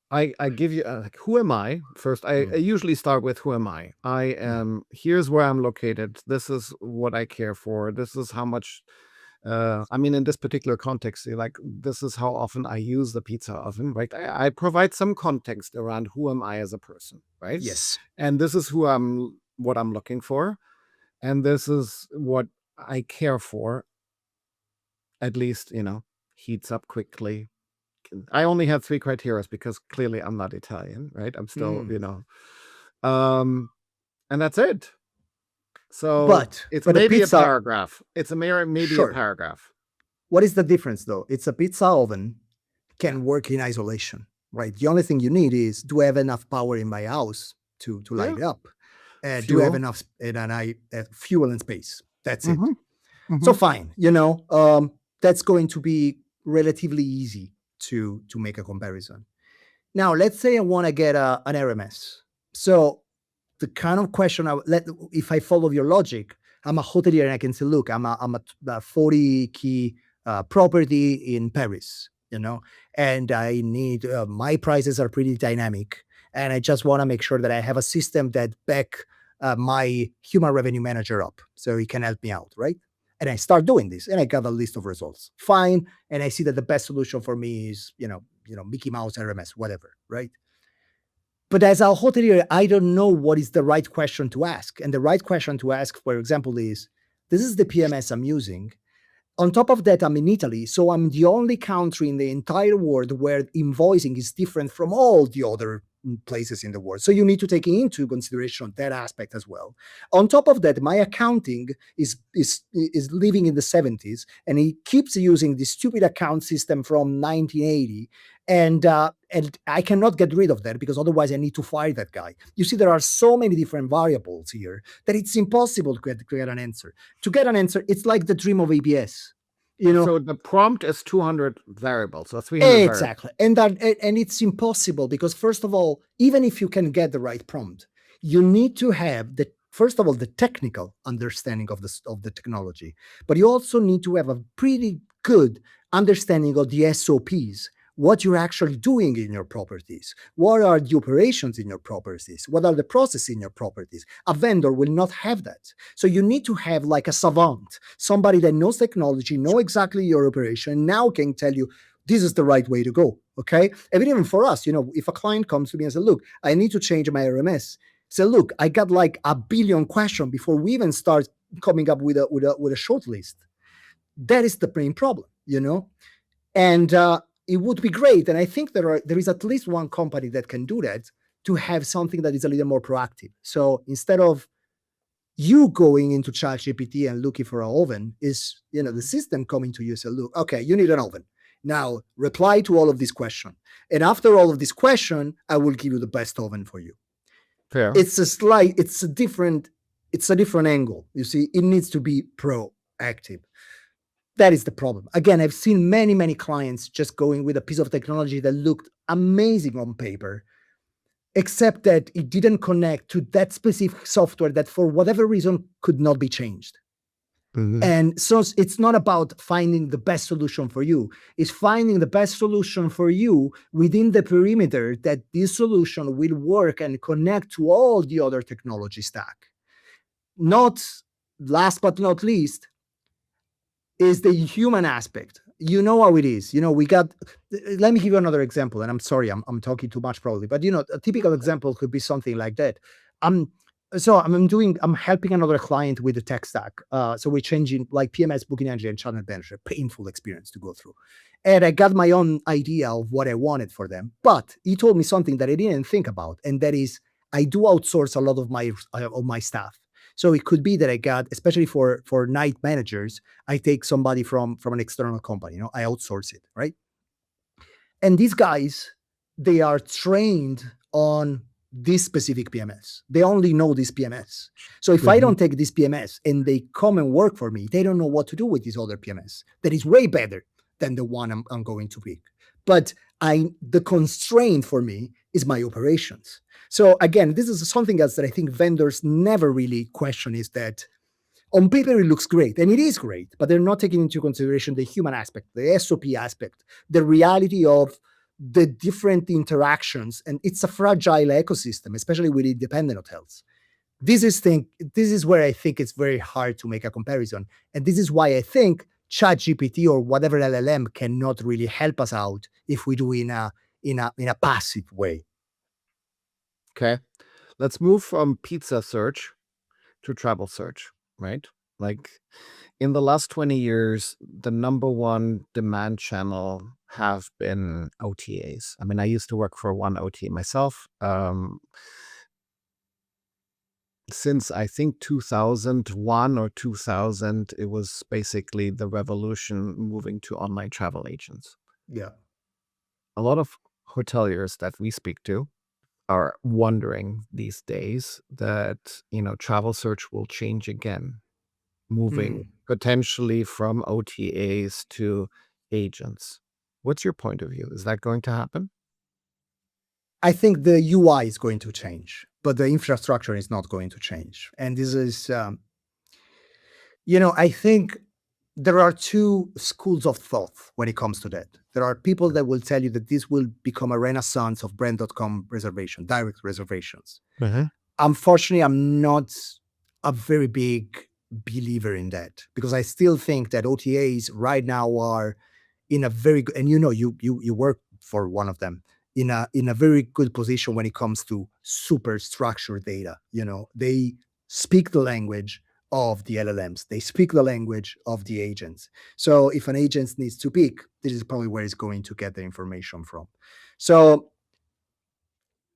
I give you like, who am I? First, I Mm, usually start with who am I? I mm. am here's where I'm located. This is what I care for. This is how much. I mean, in this particular context, like this is how often I use the pizza oven, right? I provide some context around who am I as a person, right? Yes. And this is what I'm looking for, and this is what I care for. At least, heats up quickly. I only have 3 criteria because clearly I'm not Italian, right? I'm still, Mm. um, and that's it. So it's But a maybe a pizza, paragraph. It's maybe a sure. paragraph. What is the difference though? It's a pizza oven Yeah. can work in isolation, right? The only thing you need is, do I have enough power in my house to light Yeah. it up? Do I have Fuel. enough fuel and space? That's it. Mm-hmm. So Mm-hmm. fine, that's going to be relatively easy to make a comparison. Now, let's say I want to get an RMS. So the kind of question if I follow your logic, I'm a hotelier and I can say, look, I'm a 40 key property in Paris, and I need my prices are pretty dynamic, and I just want to make sure that I have a system that back my human revenue manager up, so he can help me out, right? And I start doing this, and I got a list of results. Fine, and I see that the best solution for me is, Mickey Mouse RMS, whatever, right? But as a hotelier, I don't know what is the right question to ask. And the right question to ask, for example, is, this is the PMS I'm using. On top of that, I'm in Italy, so I'm the only country in the entire world where invoicing is different from all the other places in the world. So you need to take into consideration that aspect as well. On top of that, my accounting is living in the 70s, and he keeps using this stupid account system from 1980, and I cannot get rid of that because otherwise I need to fire that guy. You see, there are so many different variables here that it's impossible to get an answer. To get an answer, it's like the dream of ABS. You know, So the prompt is 200 variables, so 300 variables. exactly. And it's impossible because, first of all, even if you can get the right prompt, you need to have the first of all the technical understanding of the technology, but you also need to have a pretty good understanding of the SOPs, what you're actually doing in your properties, what are the operations in your properties, what are the processes in your properties. A vendor will not have that. So you need to have like a savant, somebody that knows technology, know exactly your operation, now can tell you this is the right way to go. Okay. And even for us, if a client comes to me and says, look, I need to change my RMS. Say, look, I got like a billion questions before we even start coming up with a short list. That is the main problem. And it would be great. And I think there is at least one company that can do that, to have something that is a little more proactive. So instead of you going into ChatGPT and looking for an oven, is the system coming to you and say, look, okay, you need an oven. Now reply to all of these questions. And after all of this question, I will give you the best oven for you. Fair. It's a different angle. You see, it needs to be proactive. That is the problem. Again, I've seen many, many clients just going with a piece of technology that looked amazing on paper, except that it didn't connect to that specific software that, for whatever reason, could not be changed. Mhm. And so it's not about finding the best solution for you. It's finding the best solution for you within the perimeter that this solution will work and connect to all the other technology stack. Not last but not least is the human aspect. You know how it is. Let me give you another example. And I'm sorry, I'm talking too much probably, but a typical example could be something like that. Um, So I'm helping another client with the tech stack. So we're changing like PMS, booking engine, and channel manager. Painful experience to go through. And I got my own idea of what I wanted for them. But he told me something that I didn't think about, and that is I do outsource a lot of my staff. So it could be that I got, especially for night managers, I take somebody from an external company. I outsource it, right? And these guys, they are trained on this specific PMS. They only know this PMS. So if I don't take this PMS and they come and work for me, they don't know what to do with this other PMS that is way better than the one I'm going to pick. But the constraint for me is my operations. So again, this is something else that I think vendors never really question, is that on paper it looks great, and it is great, but they're not taking into consideration the human aspect, the SOP aspect, the reality of the different interactions. And it's a fragile ecosystem, especially with independent hotels. This is where I think it's very hard to make a comparison. And this is why I think ChatGPT or whatever LLM cannot really help us out if we do in a passive way. Okay. Let's move from pizza search to travel search, right? Like in the last 20 years, the number one demand channel have been OTAs. I mean, I used to work for one OTA myself. Since I think 2001 or 2000, it was basically the revolution moving to online travel agents. Yeah. A lot of hoteliers that we speak to are wondering these days that, travel search will change again, moving potentially from OTAs to agents. What's your point of view? Is that going to happen? I think the UI is going to change, but the infrastructure is not going to change. And this is, I think there are two schools of thought when it comes to that. There are people that will tell you that this will become a renaissance of brand.com reservation, direct reservations. Unfortunately, I'm not a very big believer in that, because I still think that OTAs right now are in a very good, and you work for one of them, in a very good position when it comes to super structured data. They speak the language of the LLMs. They speak the language of the agents. So if an agent needs to pick, this is probably where it's going to get the information from. So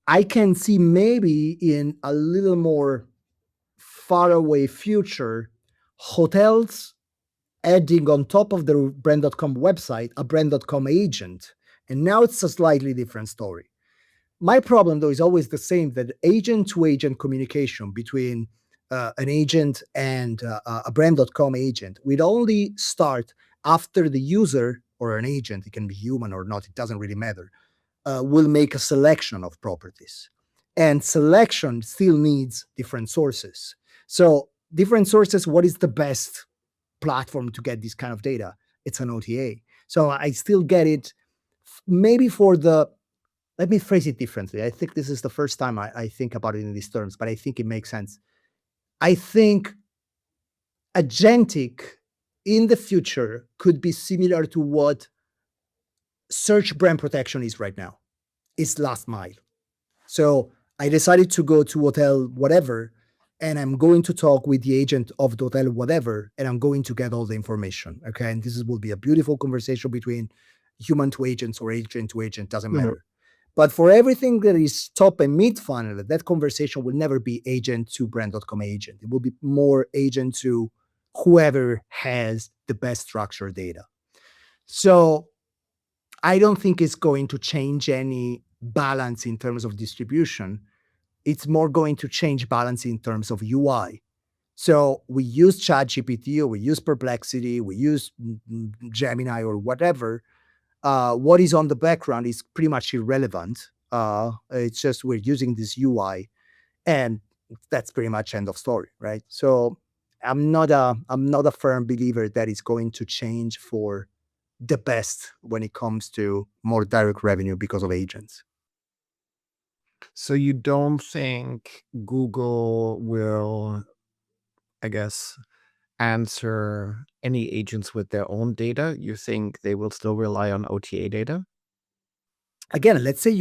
I can see maybe in a little more far away future, hotels adding on top of the brand.com website a brand.com agent. And now it's a slightly different story. My problem, though, is always the same, that agent to agent communication between an agent and a brand.com agent will only start after the user or an agent, it can be human or not, it doesn't really matter, will make a selection of properties. And selection still needs different sources. So different sources, what is the best platform to get this kind of data? It's an OTA. So I still get it. Maybe let me phrase it differently. I think this is the first time I think about it in these terms, but I think it makes sense. I think agentic in the future could be similar to what search brand protection is right now. It's last mile. So I decided to go to hotel whatever, and I'm going to talk with the agent of the hotel whatever, and I'm going to get all the information. Okay. And this will be a beautiful conversation between human to agents or agent to agent, doesn't matter. But for everything that is top and mid funnel, that conversation will never be agent to brand.com agent. It will be more agent to whoever has the best structured data. So I don't think it's going to change any balance in terms of distribution. It's more going to change balance in terms of UI. So we use ChatGPT or we use Perplexity, we use Gemini or whatever. What is on the background is pretty much irrelevant. It's just we're using this UI, and that's pretty much end of story, right? So I'm not a firm believer that it's going to change for the best when it comes to more direct revenue because of agents. So you don't think Google will, I guess, answer any agents with their own data? You think they will still rely on OTA data? Again, let's say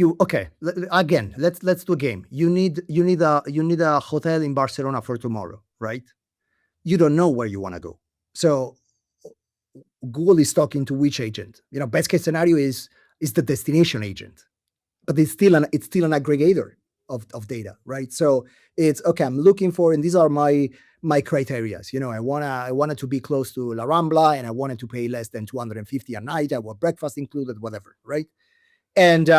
again, let's do a game. You need a hotel in Barcelona for tomorrow, right? You don't know where you want to go. So Google is talking to which agent? Best case scenario is the destination agent, but it's still an aggregator of data, right? So it's okay. I'm looking for, and these are my criterias. I wanted to be close to La Rambla, and I wanted to pay less than 250 a night. I want breakfast included, whatever, right? And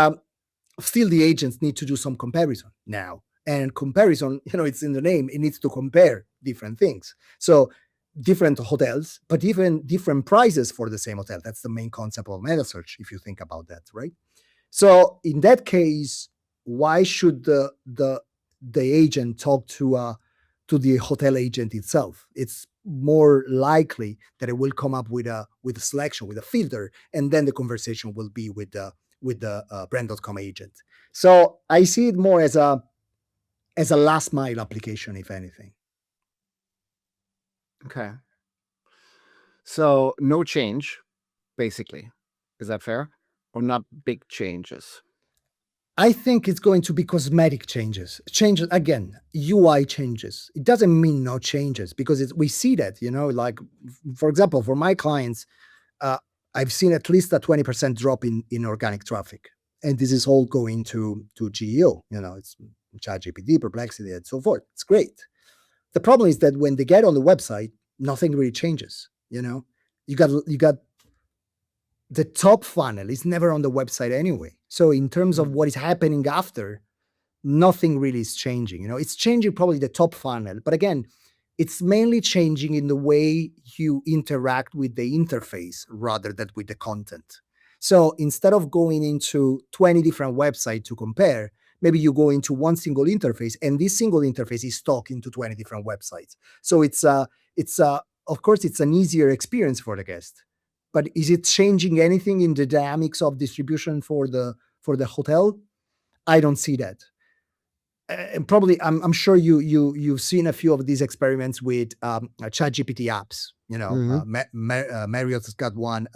still, the agents need to do some comparison now. And comparison, it's in the name. It needs to compare different things. So different hotels, but even different prices for the same hotel. That's the main concept of meta search, if you think about that, right? So in that case, why should the agent talk to the hotel agent itself? It's more likely that it will come up with a selection, with a filter, and then the conversation will be with the brand.com agent. So I see it more as a last mile application, if anything. Okay. So no change, basically. Is that fair? Or not big changes? I think it's going to be cosmetic changes. Changes again, UI changes. It doesn't mean no changes because we see that, like for example, for my clients, uh, I've seen at least a 20% drop in organic traffic. And this is all going to GEO. It's ChatGPT, Perplexity, and so forth. It's great. The problem is that when they get on the website, nothing really changes. You got the top funnel is never on the website anyway. So in terms of what is happening after, nothing really is changing. It's changing probably the top funnel, but again, it's mainly changing in the way you interact with the interface rather than with the content. So instead of going into 20 different websites to compare, maybe you go into one single interface, and this single interface is talking to 20 different websites. So it's of course it's an easier experience for the guest. But is it changing anything in the dynamics of distribution for the hotel? I don't see that. And probably I'm sure you've seen a few of these experiments with ChatGPT apps. Hmm. Marriott's got one,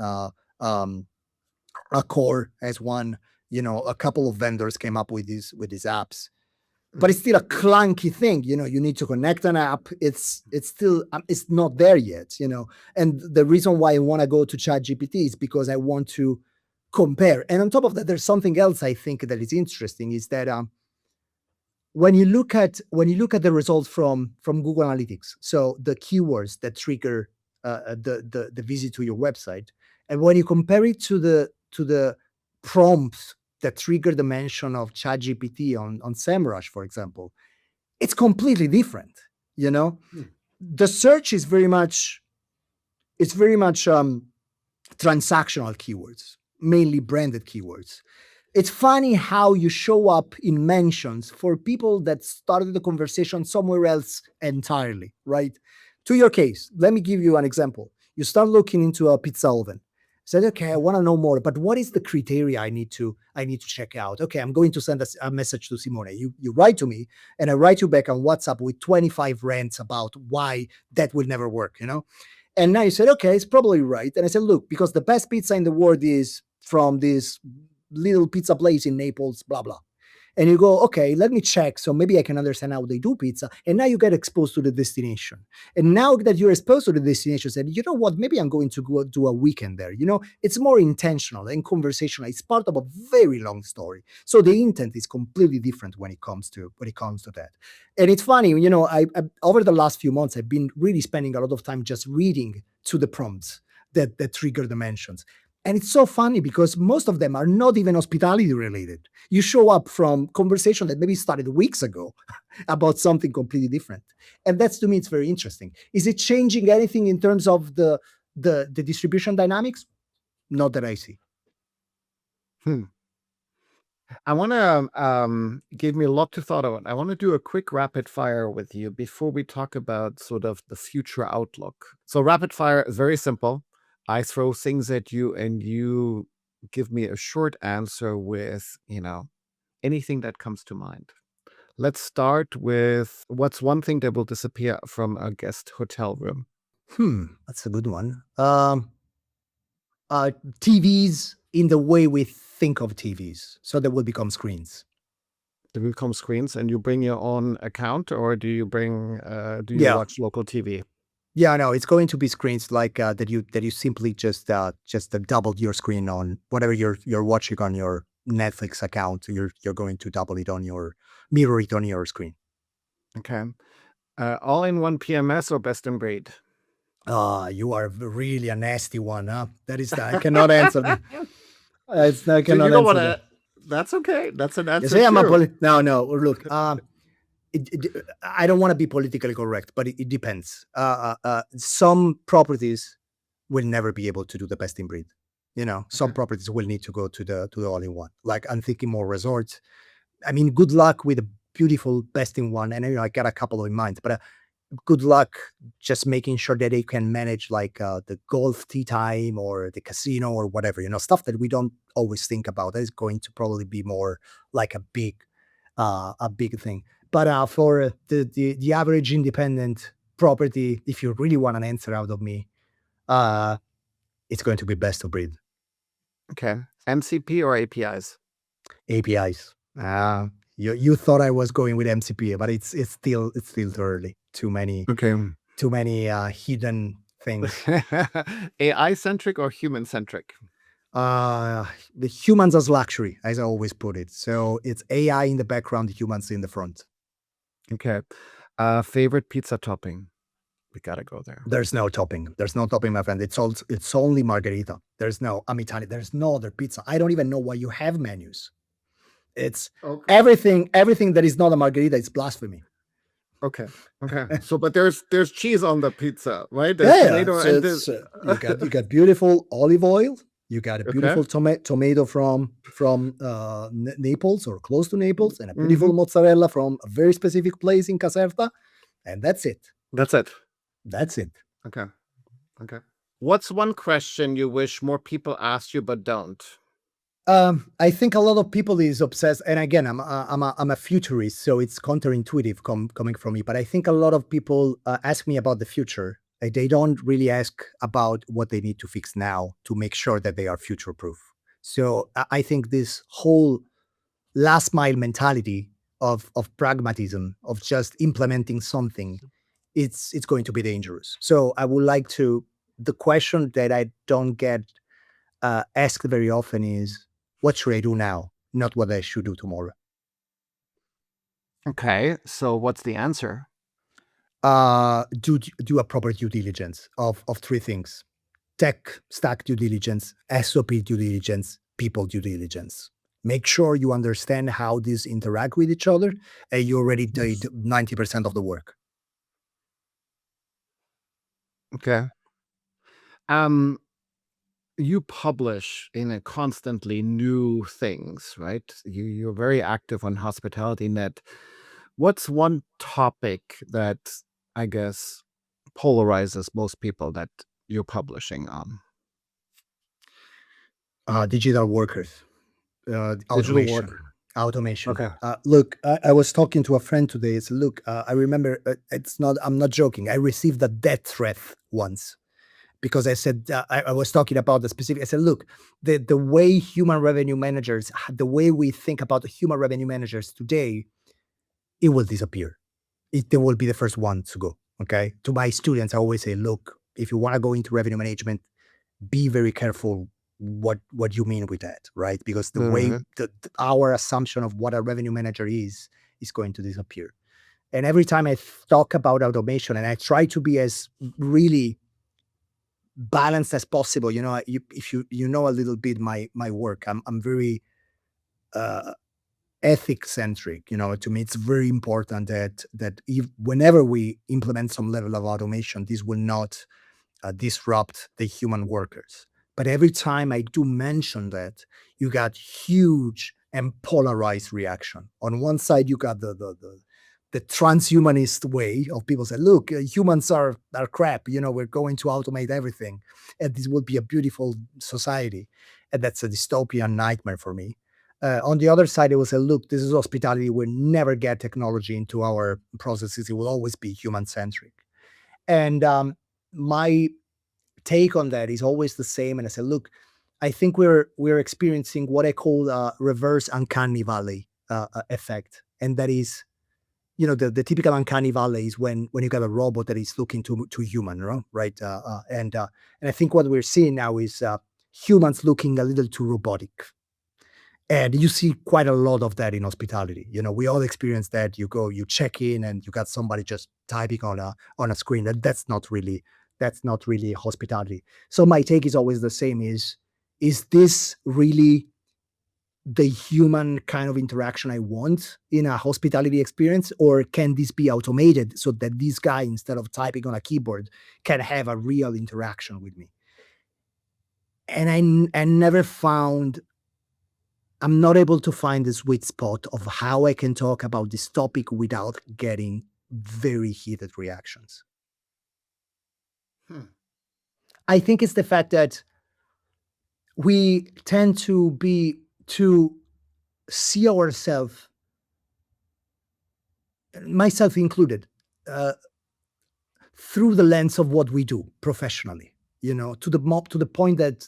Accor has one. A couple of vendors came up with these apps, but it's still a clunky thing. You need to connect an app. It's still it's not there yet. And the reason why I want to go to ChatGPT is because I want to compare. And on top of that, there's something else I think that is interesting is that when you look at the results from Google Analytics, so the keywords that trigger the visit to your website, and when you compare it to the prompts that trigger the mention of ChatGPT on SEMrush, for example, it's completely different. You know, Hmm. the search is very much transactional keywords, mainly branded keywords. It's funny how you show up in mentions for people that started the conversation somewhere else entirely, right? To your case, let me give you an example. You start looking into a pizza oven. Said, okay, I want to know more, but what is the criteria I need to check out? Okay, I'm going to send a message to Simone. You write to me, and I write you back on WhatsApp with 25 rants about why that will never work, And now you said, okay, it's probably right. And I said, look, because the best pizza in the world is from this little pizza place in Naples, blah, blah. And you go, okay, let me check. So maybe I can understand how they do pizza. And now you get exposed to the destination. And now that you're exposed to the destination, said, you know what? Maybe I'm going to go do a weekend there. It's more intentional and conversational. It's part of a very long story. So the intent is completely different when it comes to that. And it's funny, I over the last few months, I've been really spending a lot of time just reading to the prompts that trigger the mentions. And it's so funny because most of them are not even hospitality related. You show up from conversation that maybe started weeks ago about something completely different. And that's, to me, it's very interesting. Is it changing anything in terms of the distribution dynamics? Not that I see. Hmm. I want to give me a lot to thought on. I want to do a quick rapid fire with you before we talk about sort of the future outlook. So rapid fire is very simple. I throw things at you and you give me a short answer with, anything that comes to mind. Let's start with what's one thing that will disappear from a guest hotel room? That's a good one. TVs in the way we think of TVs. So they will become screens. They become screens, and you bring your own account, or do you Yeah. watch local TV? Yeah, no, it's going to be screens like that you simply just double your screen on whatever you're watching on your Netflix account. You're going to double it on your mirror it on your screen. Okay. All-in-one PMS or best in breed? You are really a nasty one, huh? That is I cannot answer that. I So cannot you don't want answer that. to. That's okay. That's an You answer say I'm a too. no. Look, I don't want to be politically correct, but it depends. Some properties will never be able to do the best in breed. Some Okay. properties will need to go to the all in one. Like I'm thinking more resorts. I mean, good luck with a beautiful best in one, and I got a couple in mind, but good luck just making sure that they can manage like the golf tee time or the casino or whatever, stuff that we don't always think about. That is going to probably be more like a big thing. But for the average independent property, if you really want an answer out of me, uh, it's going to be best of breed. Okay. MCP or APIs? APIs. You thought I was going with MCP, but it's still too early. Too many Okay. hidden things. AI centric or human centric? The humans as luxury, as I always put it. So it's AI in the background, humans in the front. Okay. Favorite pizza topping? We gotta go there. There's no topping. There's no topping, my friend. It's only margherita. I'm Italian. There's no other pizza. I don't even know why you have menus. It's Okay. everything that is not a margherita is blasphemy. Okay. So, but there's cheese on the pizza, right? Yeah, Tomato and this. you got beautiful olive oil. You got a Okay. beautiful tomato from Naples or close to Naples, and a beautiful mozzarella from a very specific place in Caserta, and that's it. That's it. That's it. Okay. What's one question you wish more people asked you but don't? I think a lot of people is obsessed, and again, I'm a futurist, so it's counterintuitive coming from me. But I think a lot of people ask me about the future. They don't really ask about what they need to fix now to make sure that they are future proof. So I think this whole last mile mentality of pragmatism, of just implementing something, it's going to be dangerous. So I would like to. The question that I don't get asked very often is, what should I do now? Not what I should do tomorrow. Okay, so what's the answer? Do a proper due diligence of three things: tech stack due diligence, SOP due diligence, people due diligence. Make sure you understand how these interact with each other, and you already did 90% of the work. Okay. You publish in a constantly new things, right? You're very active on Hospitality Net. What's one topic that I guess polarizes most people that you're publishing on? Digital workers, Digital work. automation. Okay. Look, I was talking to a friend today. I said, look, I remember I'm not joking. I received a death threat once because I said, I was talking about the specific. I said, look, the way human revenue managers, the way we think about the human revenue managers today, it will disappear. They will be the first one to go. Okay. To my students, I always say, look, if you want to go into revenue management, be very careful what you mean with that, right? Because the way our assumption of what a revenue manager is going to disappear. And every time I talk about automation, and I try to be as really balanced as possible, if you know a little bit my work, I'm very ethic centric. To me, it's very important that whenever we implement some level of automation, this will not disrupt the human workers. But every time I do mention that, you got huge and polarized reaction. On one side, you got the transhumanist way of people say, look, humans are crap. We're going to automate everything, and this will be a beautiful society. And that's a dystopian nightmare for me. On the other side, it will say, look, this is hospitality. We'll never get technology into our processes. It will always be human centric. And my take on that is always the same. And I said, look, I think we're experiencing what I call a reverse uncanny valley effect, and that is, the typical uncanny valley is when you got a robot that is looking to human, right? And I think what we're seeing now is humans looking a little too robotic. And you see quite a lot of that in hospitality. We all experience that. You go, you check in, and you got somebody just typing on a screen. That's not really hospitality. So my take is always the same: is this really the human kind of interaction I want in a hospitality experience, or can this be automated so that this guy, instead of typing on a keyboard, can have a real interaction with me? And I never found I'm not able to find the sweet spot of how I can talk about this topic without getting very heated reactions. Hmm. I think it's the fact that we tend to see ourselves, myself included, uh, through the lens of what we do professionally. To the point that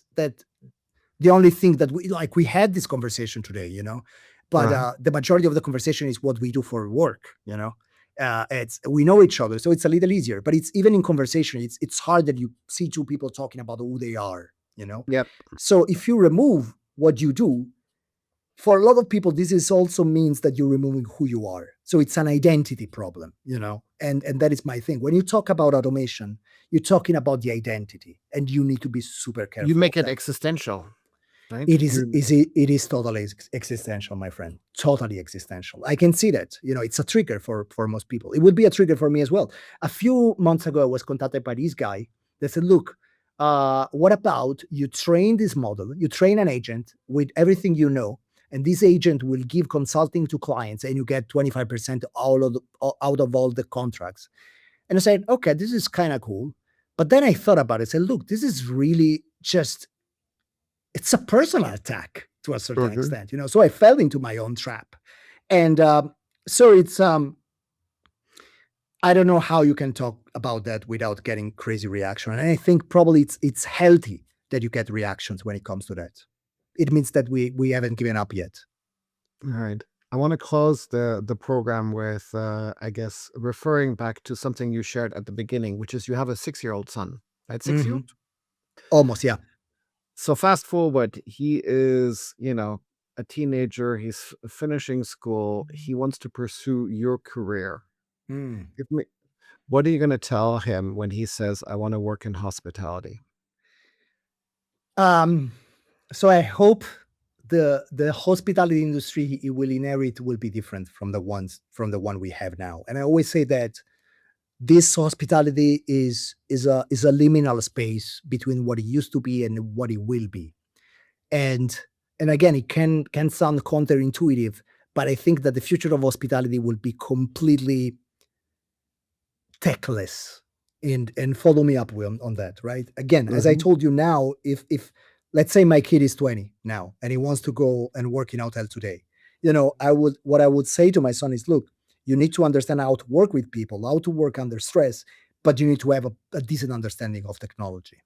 the only thing that we had this conversation today, but Right. the majority of the conversation is what we do for work. It's we know each other, so it's a little easier. But it's even in conversation, it's hard that you see two people talking about who they are. Yep. So if you remove what you do, for a lot of people, this is also means that you're removing who you are. So it's an identity problem, and that is my thing. When you talk about automation, you're talking about the identity, and you need to be super careful. You make of it that. existential, right? It is totally existential, my friend. Totally existential. I can see that. It's a trigger for most people. It would be a trigger for me as well. A few months ago, I was contacted by this guy that said, "Look, what about you train this model? You train an agent with everything you know, and this agent will give consulting to clients, and you get 25% out of all the contracts." And I said, "Okay, this is kind of cool." But then I thought about it. I said, "Look, this is really just." It's a personal attack to a certain Mhm. extent, So I fell into my own trap, and so it's I don't know how you can talk about that without getting crazy reaction. And I think probably it's healthy that you get reactions when it comes to that. It means that we haven't given up yet. All right. I want to close the program with, I guess, referring back to something you shared at the beginning, which is you have a 6-year-old son, right? 6 years. Mhm. Almost, yeah. So fast forward, he is, a teenager. He's finishing school. He wants to pursue your career. Mm. Give me, what are you going to tell him when he says, "I want to work in hospitality"? Um, so I hope the hospitality industry it will inherit will be different from the one we have now. And I always say that this hospitality is a liminal space between what it used to be and what it will be. And and again, it can sound counterintuitive, but I think that the future of hospitality will be completely techless. And follow me up on that, right? Again, as I Mhm. told you now, if let's say my kid is 20 now and he wants to go and work in hotel today, I would say to my son is, look, you need to understand how to work with people, how to work under stress, but you need to have a decent understanding of technology.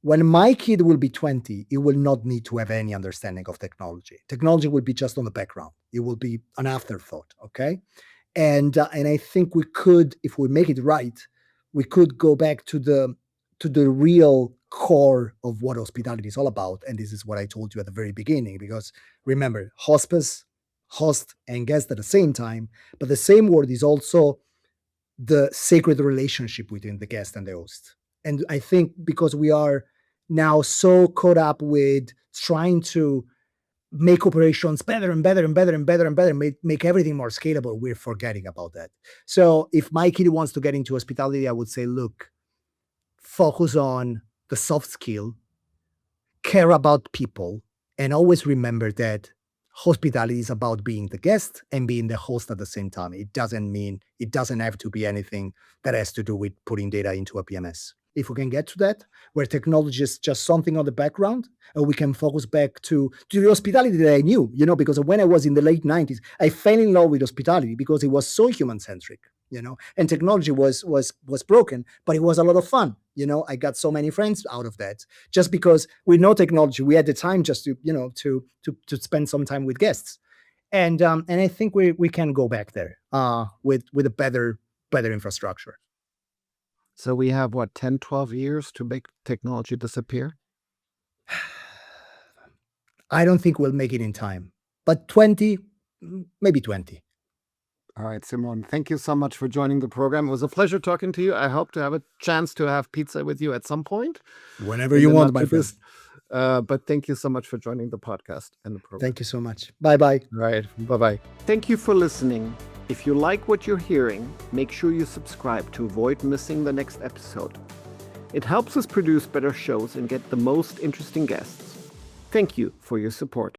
When my kid will be 20, he will not need to have any understanding of technology. Technology will be just on the background. It will be an afterthought. Okay. And I think we could, if we make it right, we could go back to the real core of what hospitality is all about. And this is what I told you at the very beginning, because remember, hospice, host, and guest at the same time, but the same word is also the sacred relationship between the guest and the host. And I think because we are now so caught up with trying to make operations better and better and better and better and better, make everything more scalable, we're forgetting about that. So if my kid wants to get into hospitality, I would say, look, focus on the soft skill, care about people, and always remember that hospitality is about being the guest and being the host at the same time. It doesn't have to be anything that has to do with putting data into a PMS. If we can get to that, where technology is just something on the background, and we can focus back to the hospitality that I knew, because when I was in the late 90s, I fell in love with hospitality because it was so human centric. and technology was broken, but it was a lot of fun. I got so many friends out of that, just because with no technology we had the time just to to spend some time with guests. And I think we can go back there with a better infrastructure. So we have, what, 10, 12 years to make technology disappear? I don't think we'll make it in time, but 20, maybe 20. All right, Simone, thank you so much for joining the program. It was a pleasure talking to you. I hope to have a chance to have pizza with you at some point. Whenever you want, my friend. But thank you so much for joining the podcast and the program. Thank you so much. Bye-bye. Right. Bye-bye. Thank you for listening. If you like what you're hearing, make sure you subscribe to avoid missing the next episode. It helps us produce better shows and get the most interesting guests. Thank you for your support.